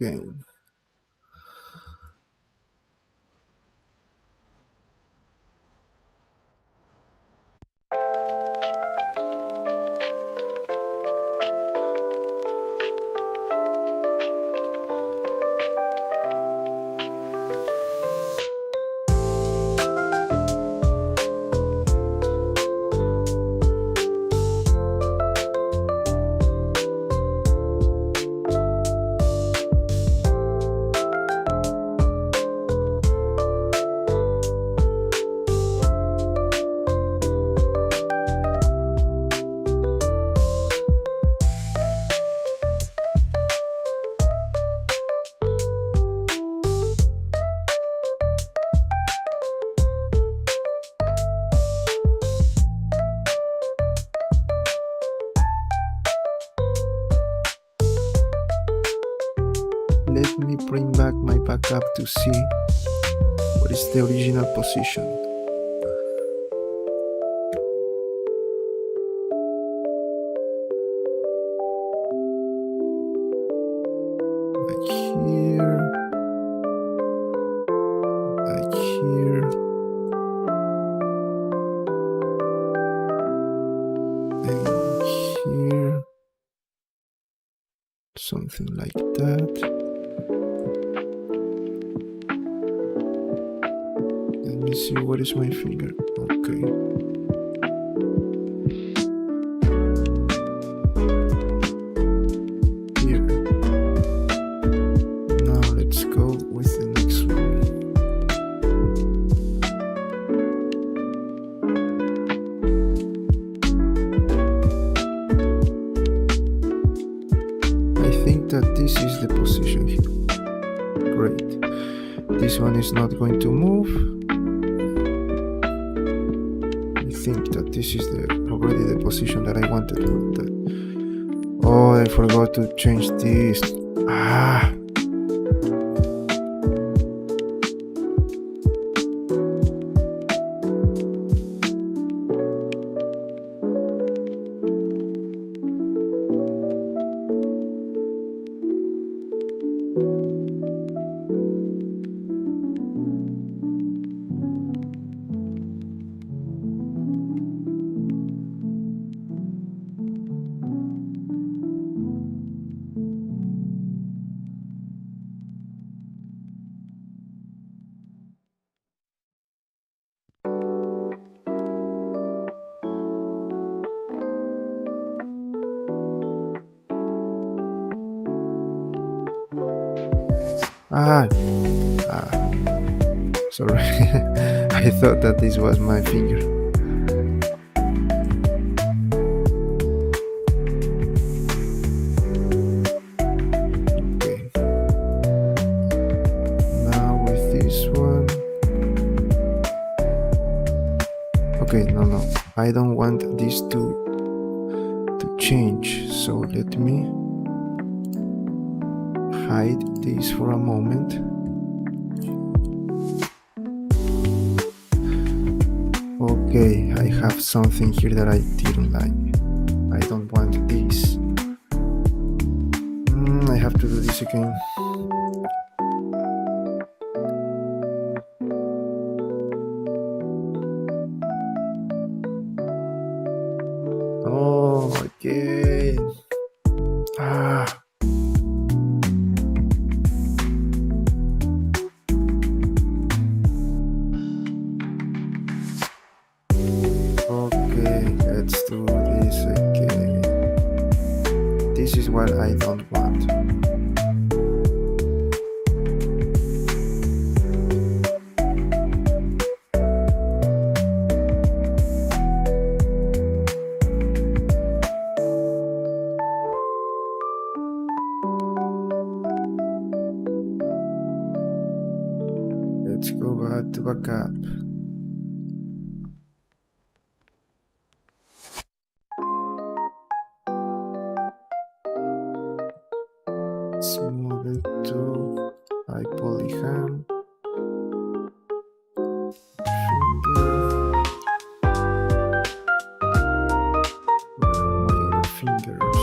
again. Let me bring back my backup to see what is the original position. Like here, like here, and here, something like that. Let me see, what is my finger? Okay. Here. Now let's go with the next one. I think that this is the position here. Great. This one is not going to move. I think that this is already the position that I wanted. Oh, I forgot to change this. Sorry. I thought that this was my finger. Okay. Now with this one. Okay, no. I don't want this to change, so let me hide this for a moment. Okay, I have something here that I didn't like. I don't want this. I have to do this again. Oh, again. Okay, let's do this again. This is what I don't want. Let's go back to backup. Let's move it to polyham. Finger. Where are my other fingers?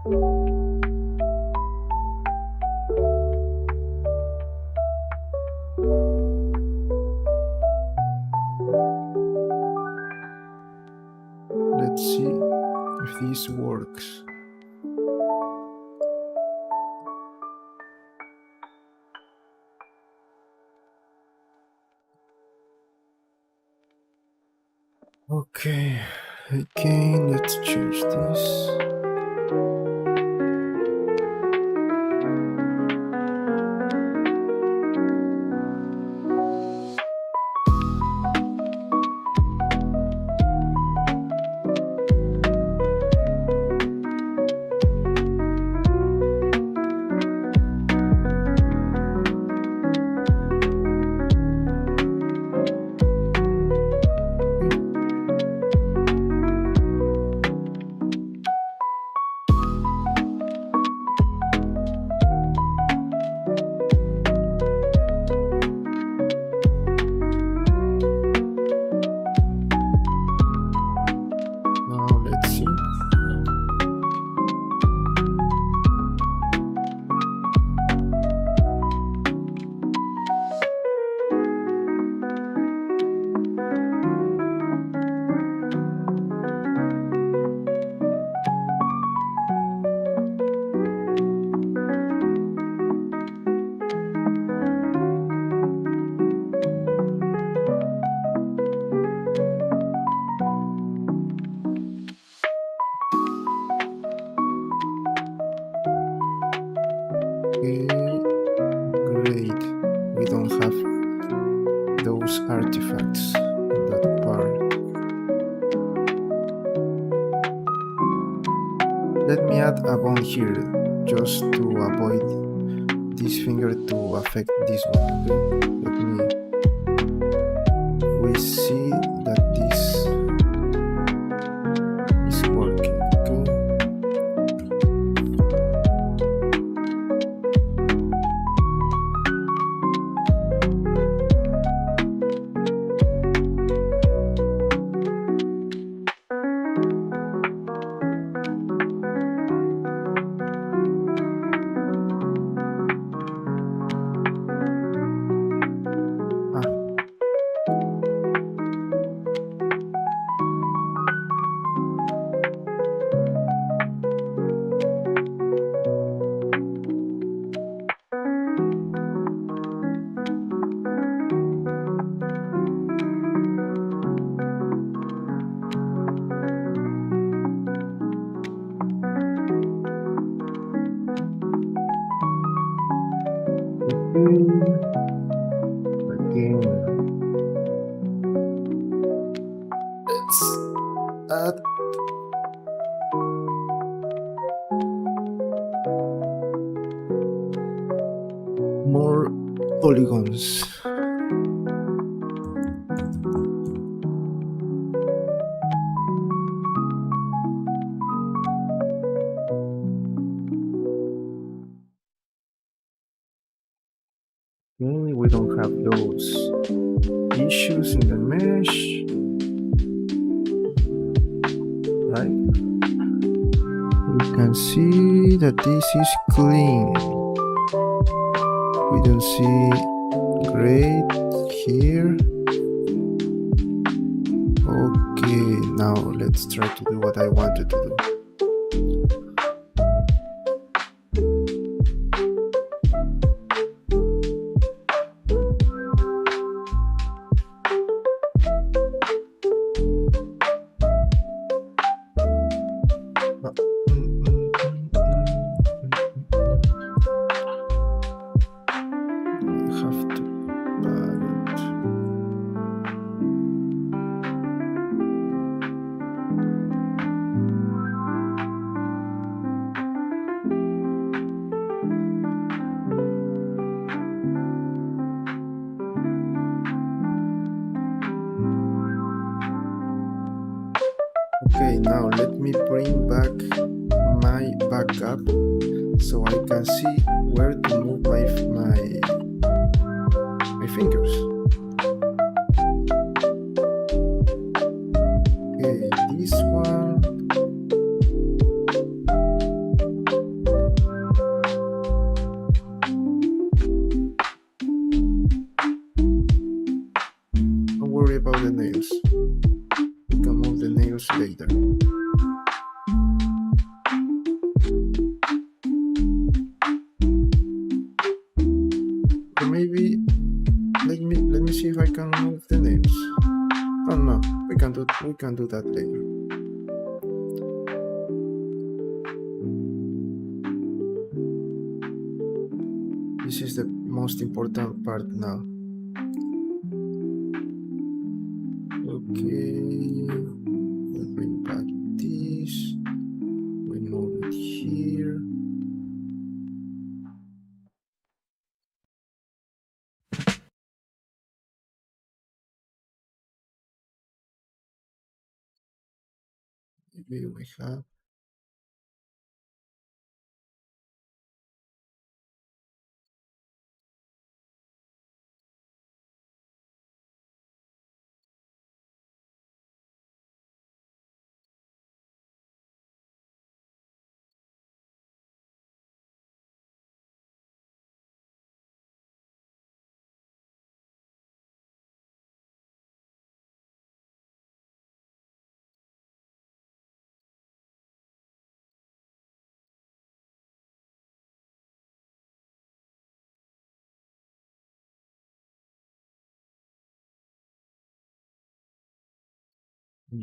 Let's see if this works. Okay, again, let's change this. Now let's see. Okay, great. We don't have those artifacts in that part. Let me add a bone here just to avoid this finger to affect this one. Okay? We see that this is working. Okay. Again, let's add more polygons. Okay, we don't have those issues in the mesh, right? We can see that this is clean. We don't see great here. Okay, now let's try to do what I wanted to do. Okay, now let me bring back my backup so I can see where to move my fingers. Okay, this one. can do that later. This is the most important part now. Okay, we bring back this, we move it here. Maybe we have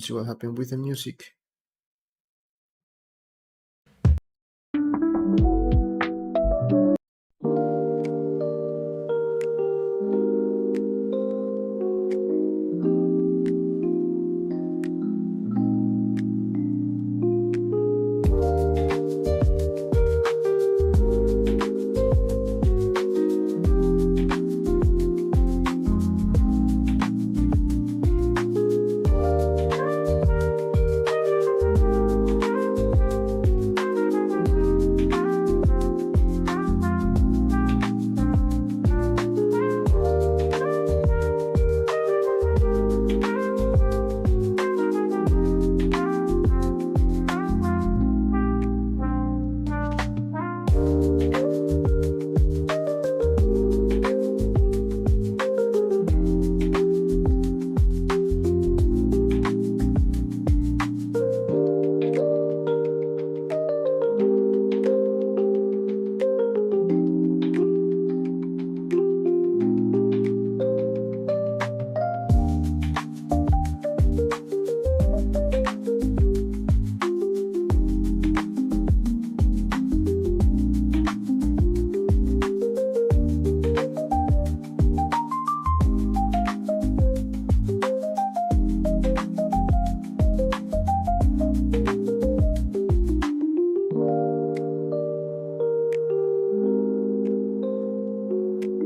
see what happened with the music.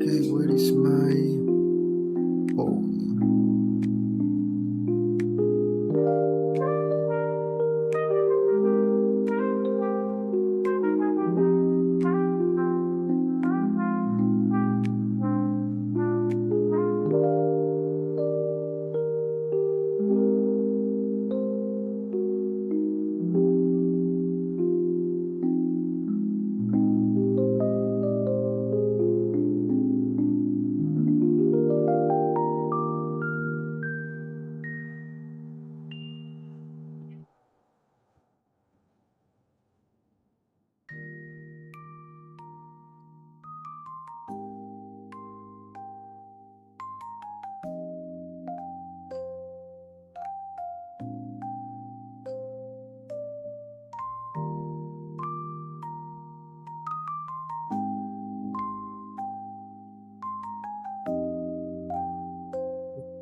Okay, where is my ball?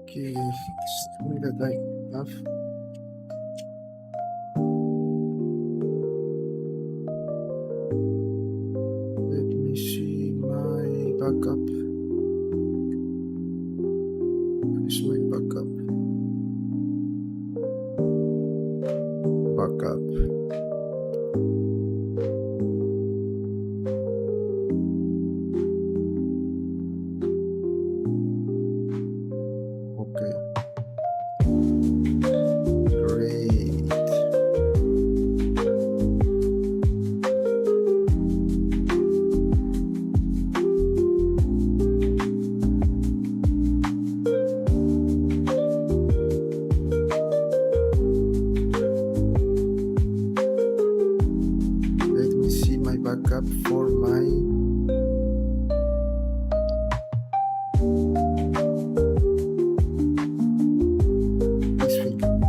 Okay, it's something that I have. Let me see my backup. Where is my backup? Backup. Okay. Great. Let me see my backup for my this figure.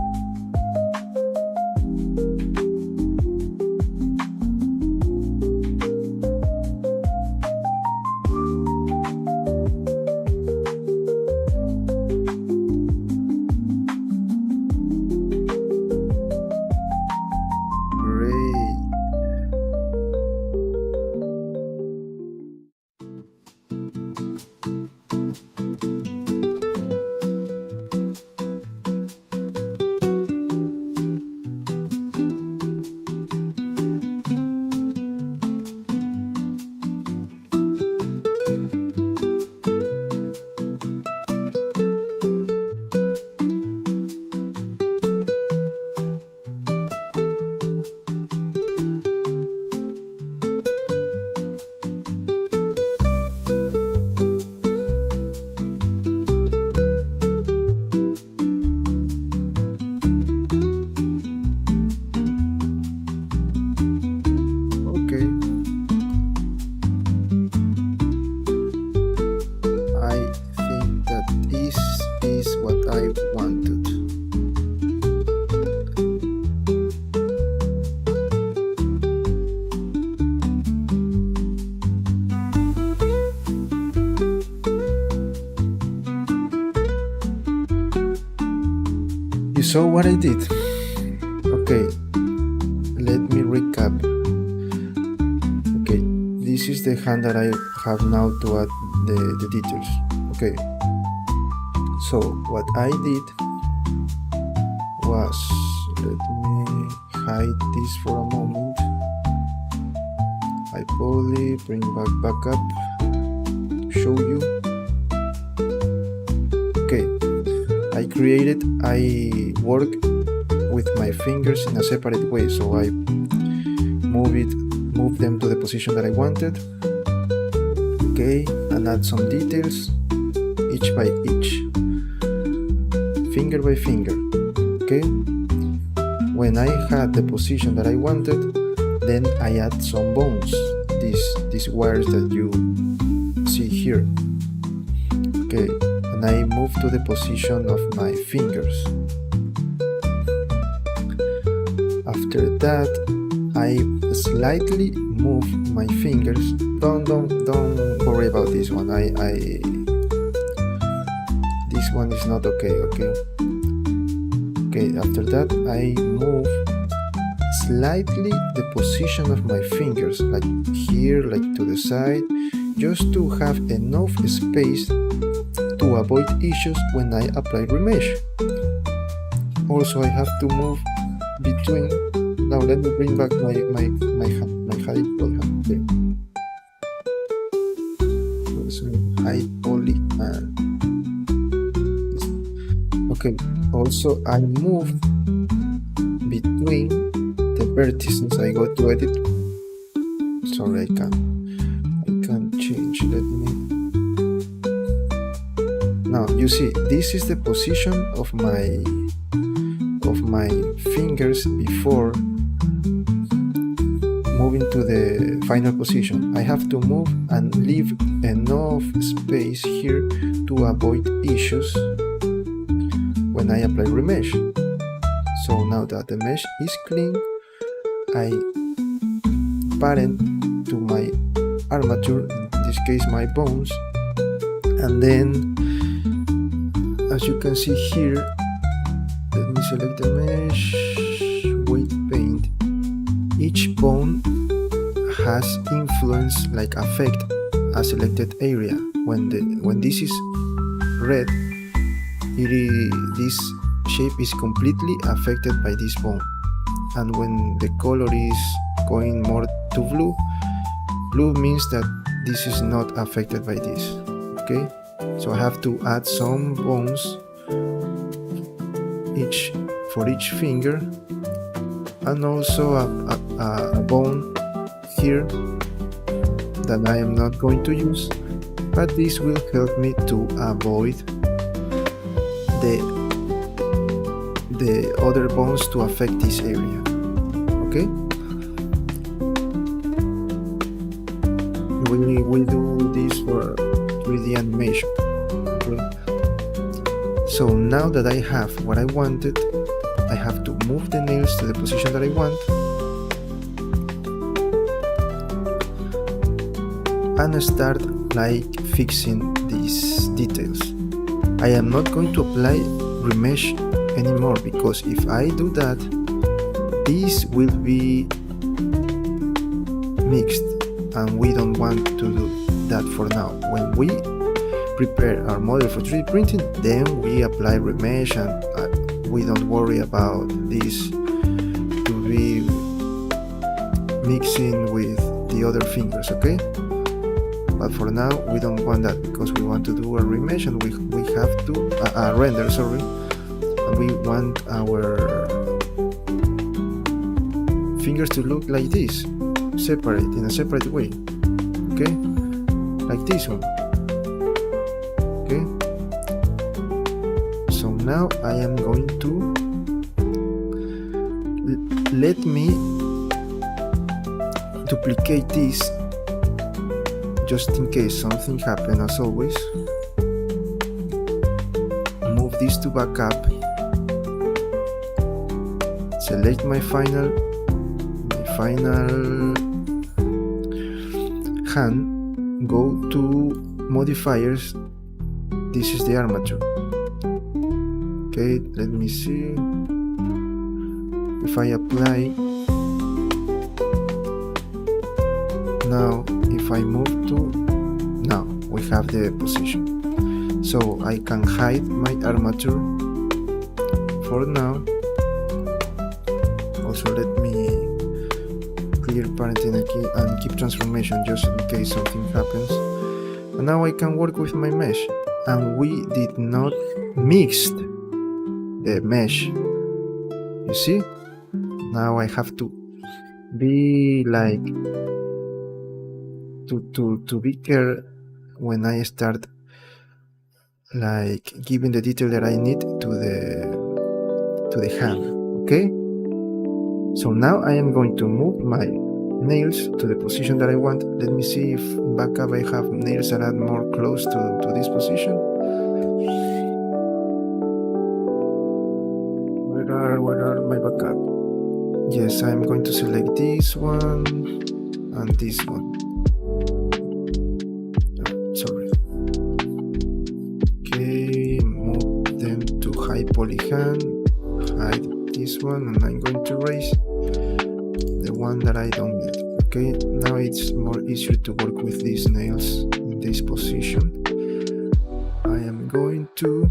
so what I did, okay, let me recap. Okay, this is the hand that I have now to add the details. Okay, so what I did was, let me hide this for a moment. I poly, bring back up, show you. Okay, I work with my fingers in a separate way, so I move them to the position that I wanted. Okay, and add some details, each by each, finger by finger. Okay, when I had the position that I wanted, then I add some bones, these wires that you see here. Okay, and I move to the position of my fingers. After that, I slightly move my fingers. Don't worry about this one. This one is not okay. Okay, after that I move slightly the position of my fingers, like here, like to the side, just to have enough space to avoid issues when I apply remesh. Also, I have to move between. Now let me bring back my hide poly hand. Okay. So hide poly and okay. Also, I move between the vertices. I go to edit. Sorry, I can change. Let me. Now you see, this is the position of my fingers before moving to the final position. I have to move and leave enough space here to avoid issues when I apply remesh. So now that the mesh is clean, I parent to my armature, in this case my bones, and then as you can see here, let me select the mesh, weight paint. Each bone has influence, like affect a selected area. When this is red, this shape is completely affected by this bone, and when the color is going more to blue means that this is not affected by this. Okay, so I have to add some bones for each finger, and also a bone here that I am not going to use, but this will help me to avoid the other bones to affect this area. Okay, we do this for 3D animation. Okay. So now that I have what I wanted, I have to move the nails to the position that I want and start like fixing these details. I am not going to apply remesh anymore, because if I do that, this will be mixed, and we don't want to do that for now. When we prepare our model for 3D printing, then we apply remesh, and we don't worry about this to be mixing with the other fingers. Okay, but for now we don't want that, because we want to do a remesh, and we have to a render, sorry, and we want our fingers to look like this, separate, in a separate way. Okay, like this one. Okay, so now I am going to let me duplicate this just in case something happens. As always, move this to backup, select my final hand, go to modifiers, this is the armature. Okay, let me see. If I apply, now if I move to, now we have the position. So I can hide my armature for now. Also let me clear parenting and keep transformation just in case something happens. And now I can work with my mesh. And we did not mix the mesh. You see? Now I have to be like to be careful when I start like giving the detail that I need to the hand. Okay? So now I am going to move my nails to the position that I want. Let me see if in backup I have nails that are more close to this position. Where are my backup? Yes, I'm going to select this one and this one. Sorry. Okay, move them to high poly hand, hide this one, and I'm going to erase the one that I don't need. Okay, now it's more easier to work with these nails in this position. I am going to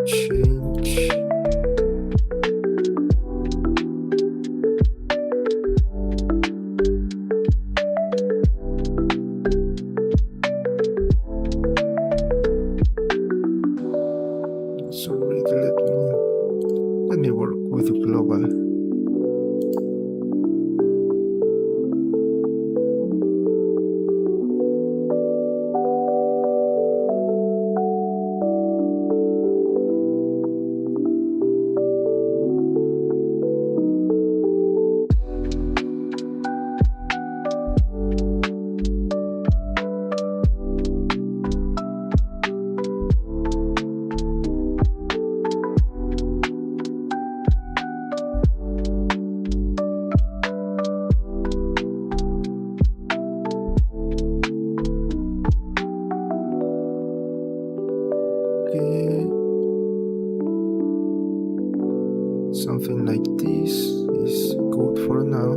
change sorry, let me work with global. Okay, something like this is good for now.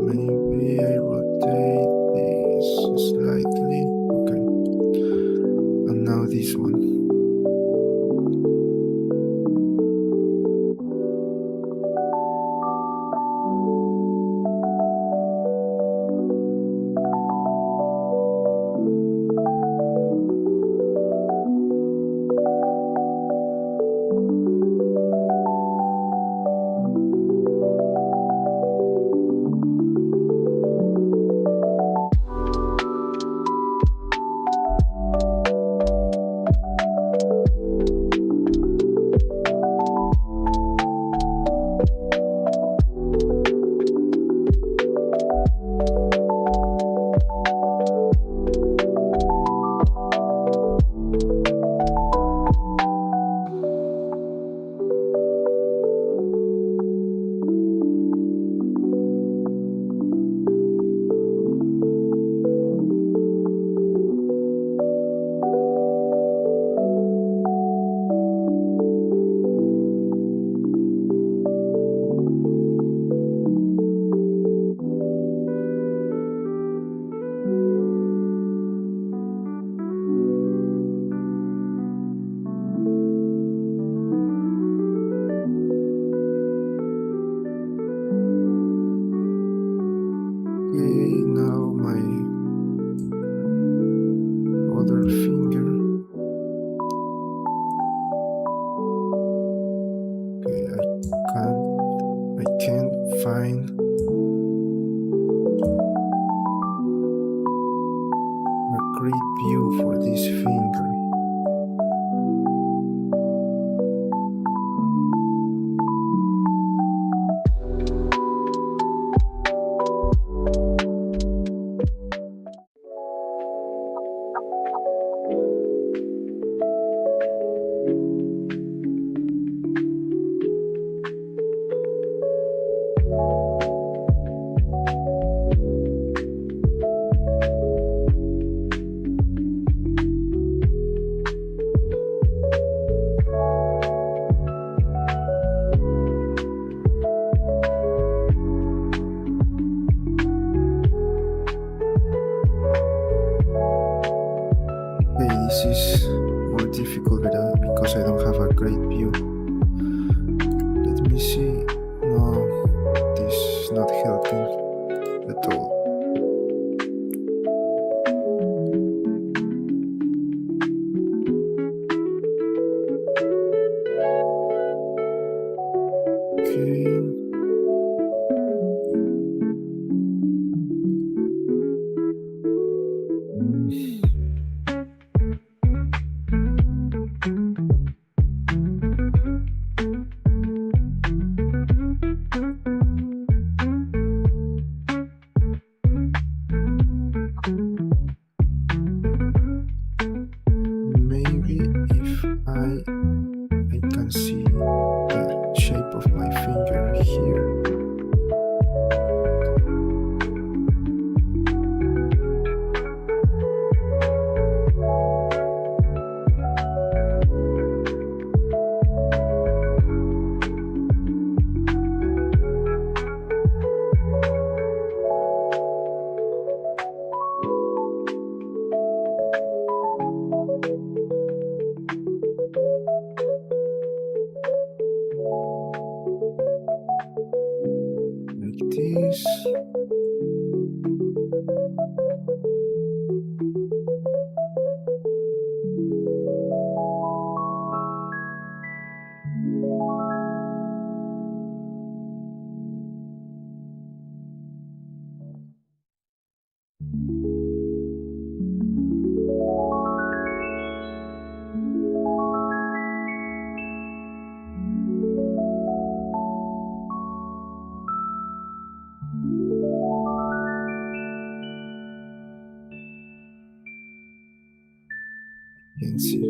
Maybe I rotate this slightly. Okay, and now this one. Okay, now my other finger. Okay, I can't find a great view for this finger. see. No, this is not helping at all. Okay. Maybe if I can see the shape of my finger here. Like this. You can see.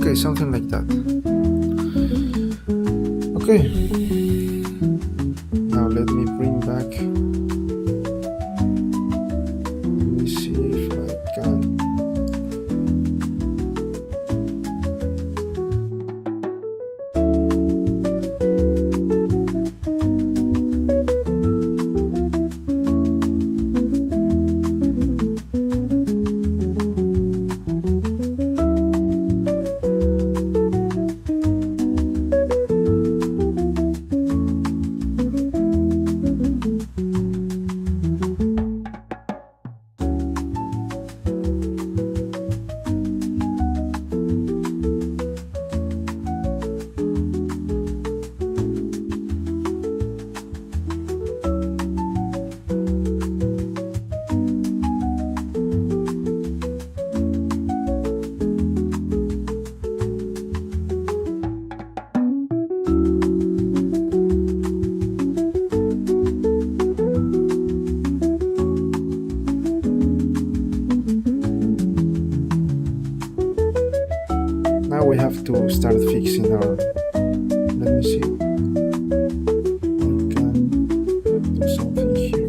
Okay, something like that. Okay. Now let me bring back. Let me see if I can. Now we have to start fixing our. Let me see. I can do something here.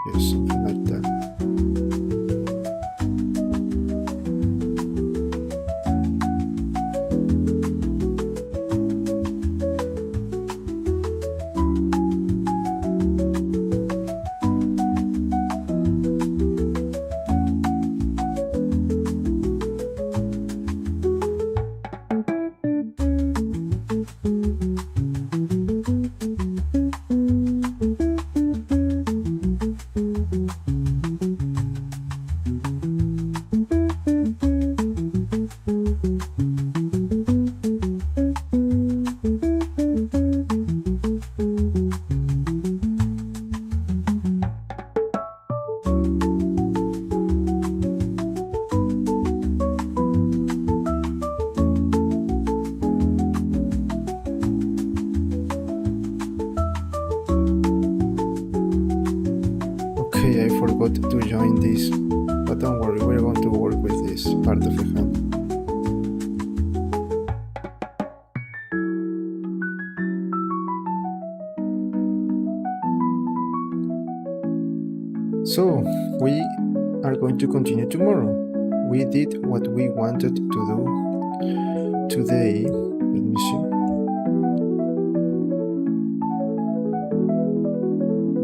Yes, something like that. Okay, I forgot to join this, but don't worry, we're going to work with this part of the hand. So we are going to continue tomorrow. We did what we wanted to do today. Let me see.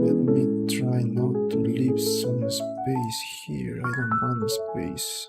Let me try not to leave some space here. I don't want space.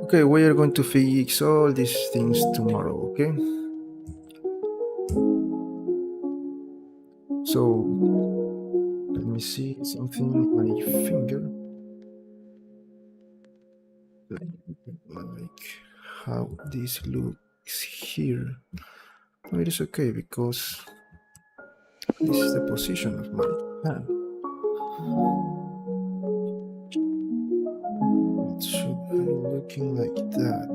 Okay, we are going to fix all these things tomorrow, okay? So, let me see something on my finger. Like how this looks here. No, it is okay because this is the position of my hand. It should be looking like that.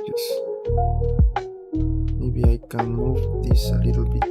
Yes. Maybe I can move this a little bit.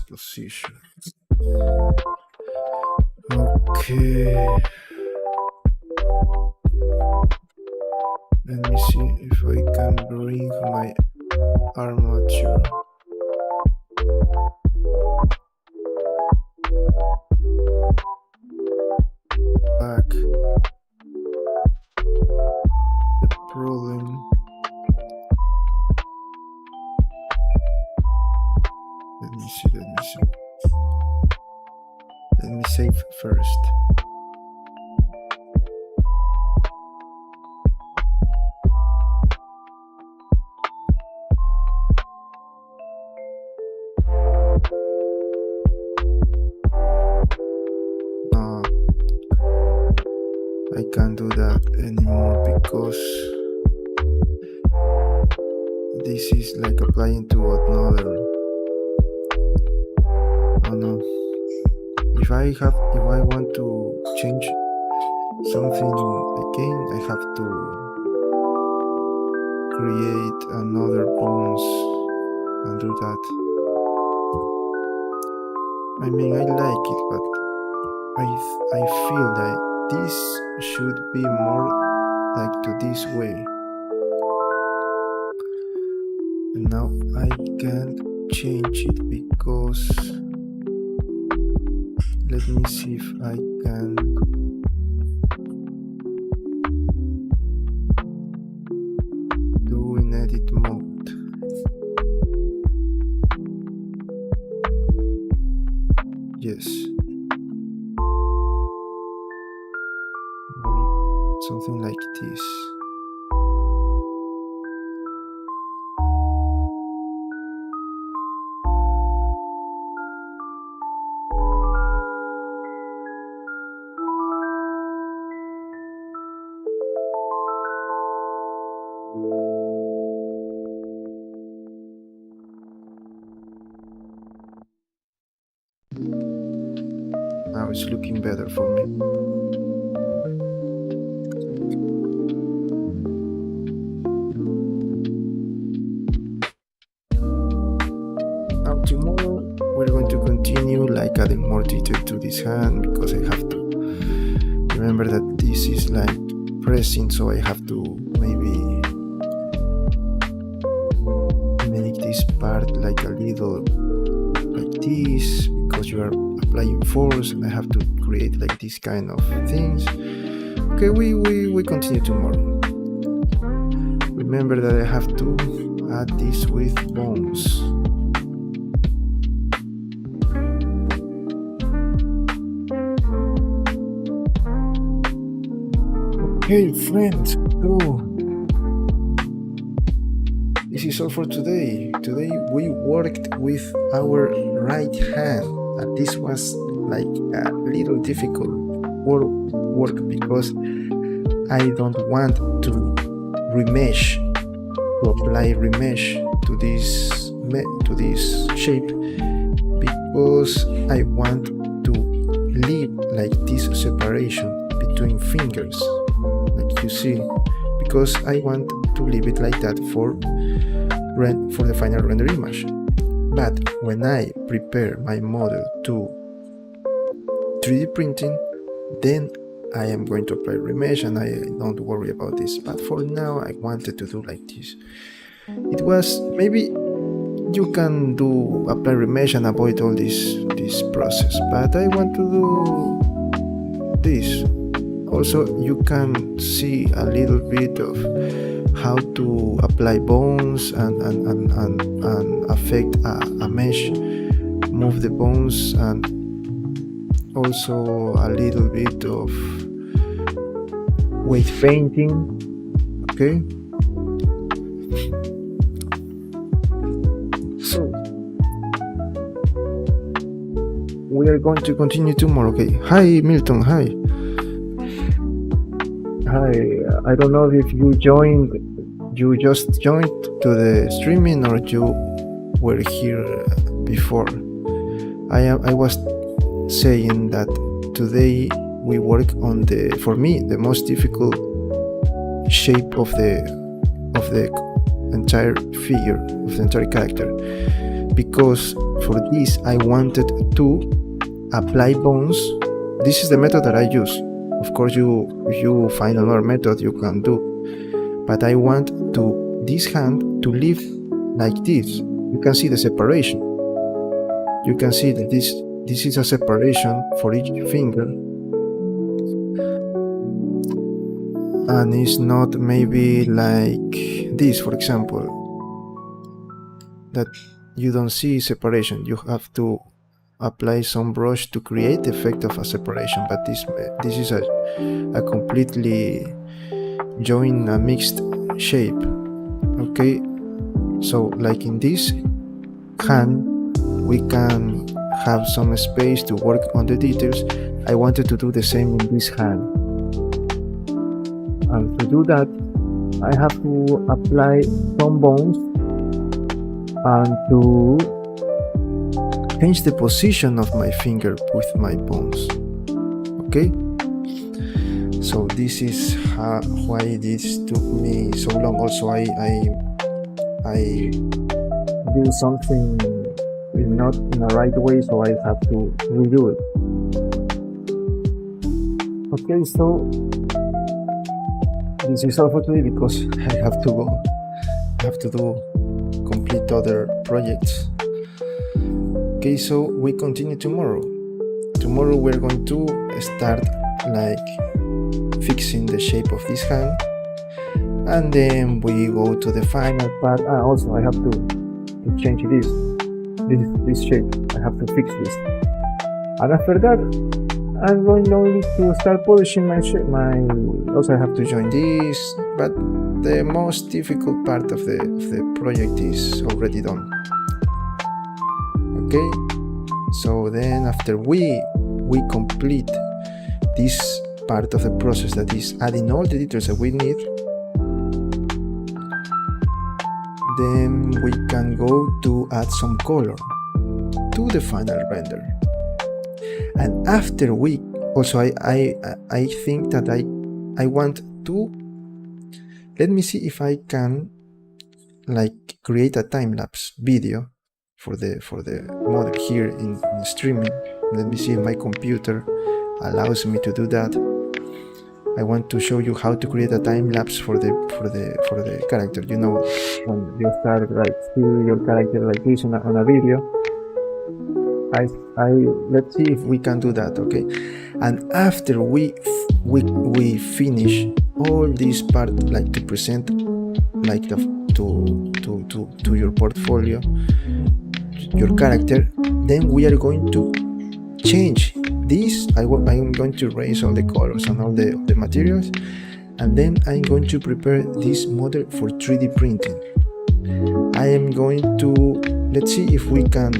Position. Okay. Let me see if I can bring my armature back. The problem. Let me see. Let me save first. No, I can't do that anymore because this is like applying to another. Oh no. If I want to change something again, I have to create another bones and do that. I mean, I like it, but I feel that this should be more like to this way. And now I can't change it because let me see if I can do in edit mode. Yes, something like this. Now it's looking better for me. Now tomorrow we're going to continue like adding more detail to this hand because I have to remember that this is like pressing, so I have to maybe make this part like a little like this because you are applying force and I have to create like this kind of things. Okay, we continue tomorrow. Remember that I have to add this with bones. Okay friends, so this is all for today. Today we worked with our right hand, and this was like a little difficult work because I don't want to remesh, to apply remesh to this shape because I want to leave like this separation between fingers, like you see, because I want to leave it like that for the final render image. But when I prepare my model to 3D printing, then I am going to apply remesh and I don't worry about this. But for now I wanted to do like this. It was, maybe you can do apply remesh and avoid all this process, but I want to do this. Also, you can see a little bit of how to apply bones and affect a mesh, move the bones, and also a little bit of weight painting. Okay, so we are going to continue tomorrow. Okay, hi Milton, hi. Hi, I don't know if you just joined to the streaming or you were here before. I was saying that today we work on for me, the most difficult shape of the entire figure, of the entire character, because for this I wanted to apply bones. This is the method that I use. Of course, if you find another method, you can do. But I want this hand to live like this. You can see the separation. You can see that this is a separation for each finger, and it's not maybe like this, for example, that you don't see separation. You have to apply some brush to create the effect of a separation, but this is a completely joined, a mixed shape. Okay, so like in this hand we can have some space to work on the details. I wanted to do the same in this hand, and to do that I have to apply some bones and to change the position of my finger with my bones. Okay, so this is why this took me so long. Also, I do something not in the right way, so I have to redo it. Okay, so this is all for today because I have to go. I have to do complete other projects. Okay, so we continue tomorrow. Tomorrow we're going to start like fixing the shape of this hand, and then we go to the final part. Also I have to change this shape. I have to fix this, and after that I'm going only to start polishing my also I have to join this, but the most difficult part of the project is already done. Okay, so then after we complete this part of the process, that is adding all the details that we need, then we can go to add some color to the final render. And after we also I think that I want to, let me see if I can like create a time-lapse video for the model here in streaming. Let me see if my computer allows me to do that. I want to show you how to create a time lapse for the character. You know, when you start like see your character like this on a video. Let's see if we can do that. Okay, and after we finish all this part, like to present like to your portfolio your character, then we are going to change this. I'm going to erase all the colors and all the materials, and then I'm going to prepare this model for 3D printing. I am going to, let's see if we can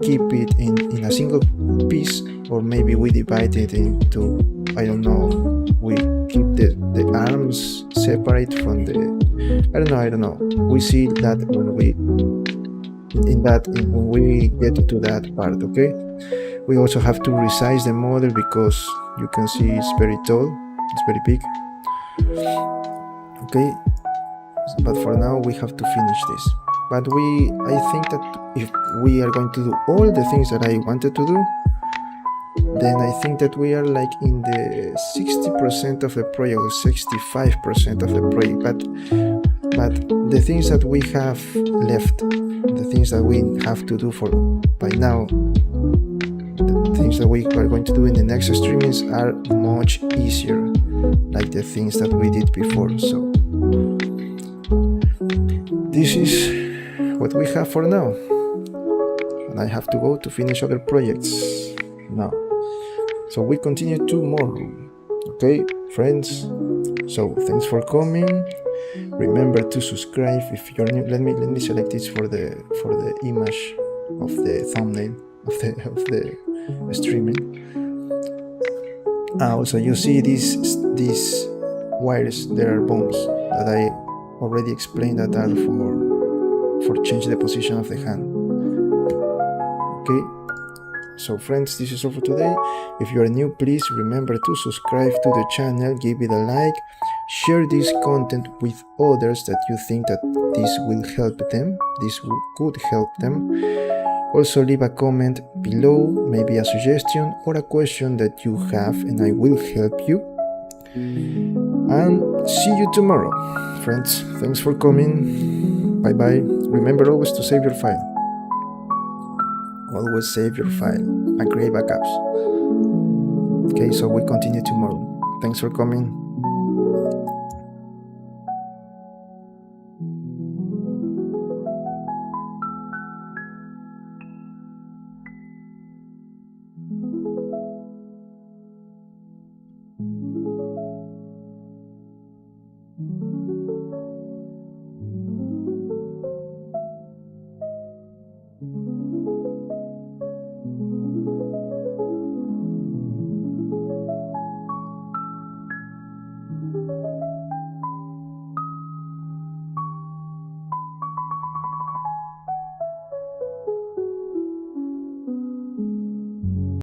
keep it in a single piece, or maybe we divide it into, I don't know, we keep the arms separate from the, I don't know. We see that when we when we get to that part. Okay, we also have to resize the model because you can see it's very tall, it's very big. Okay, but for now we have to finish this. But I think that if we are going to do all the things that I wanted to do, then I think that we are like in the 60% of the project, or 65% of the project. But the things that we have left, the things that we have to do for by now, the things that we are going to do in the next streamings are much easier, like the things that we did before. So this is what we have for now, and I have to go to finish other projects now. So we continue tomorrow. Okay, friends, so thanks for coming. Remember to subscribe if you're new. Let me select this for the image of the thumbnail of the streaming. Also, you see these wires, there are bones that I already explained that are for change the position of the hand. Okay, so friends, this is all for today. If you are new, please remember to subscribe to the channel, give it a like, share this content with others that you think that this will help them, could help them. Also leave a comment below, maybe a suggestion or a question that you have, and I will help you. And see you tomorrow, friends. Thanks for coming. Bye bye. Remember always to save your file. Always save your file and create backups. Okay, so we continue tomorrow. Thanks for coming.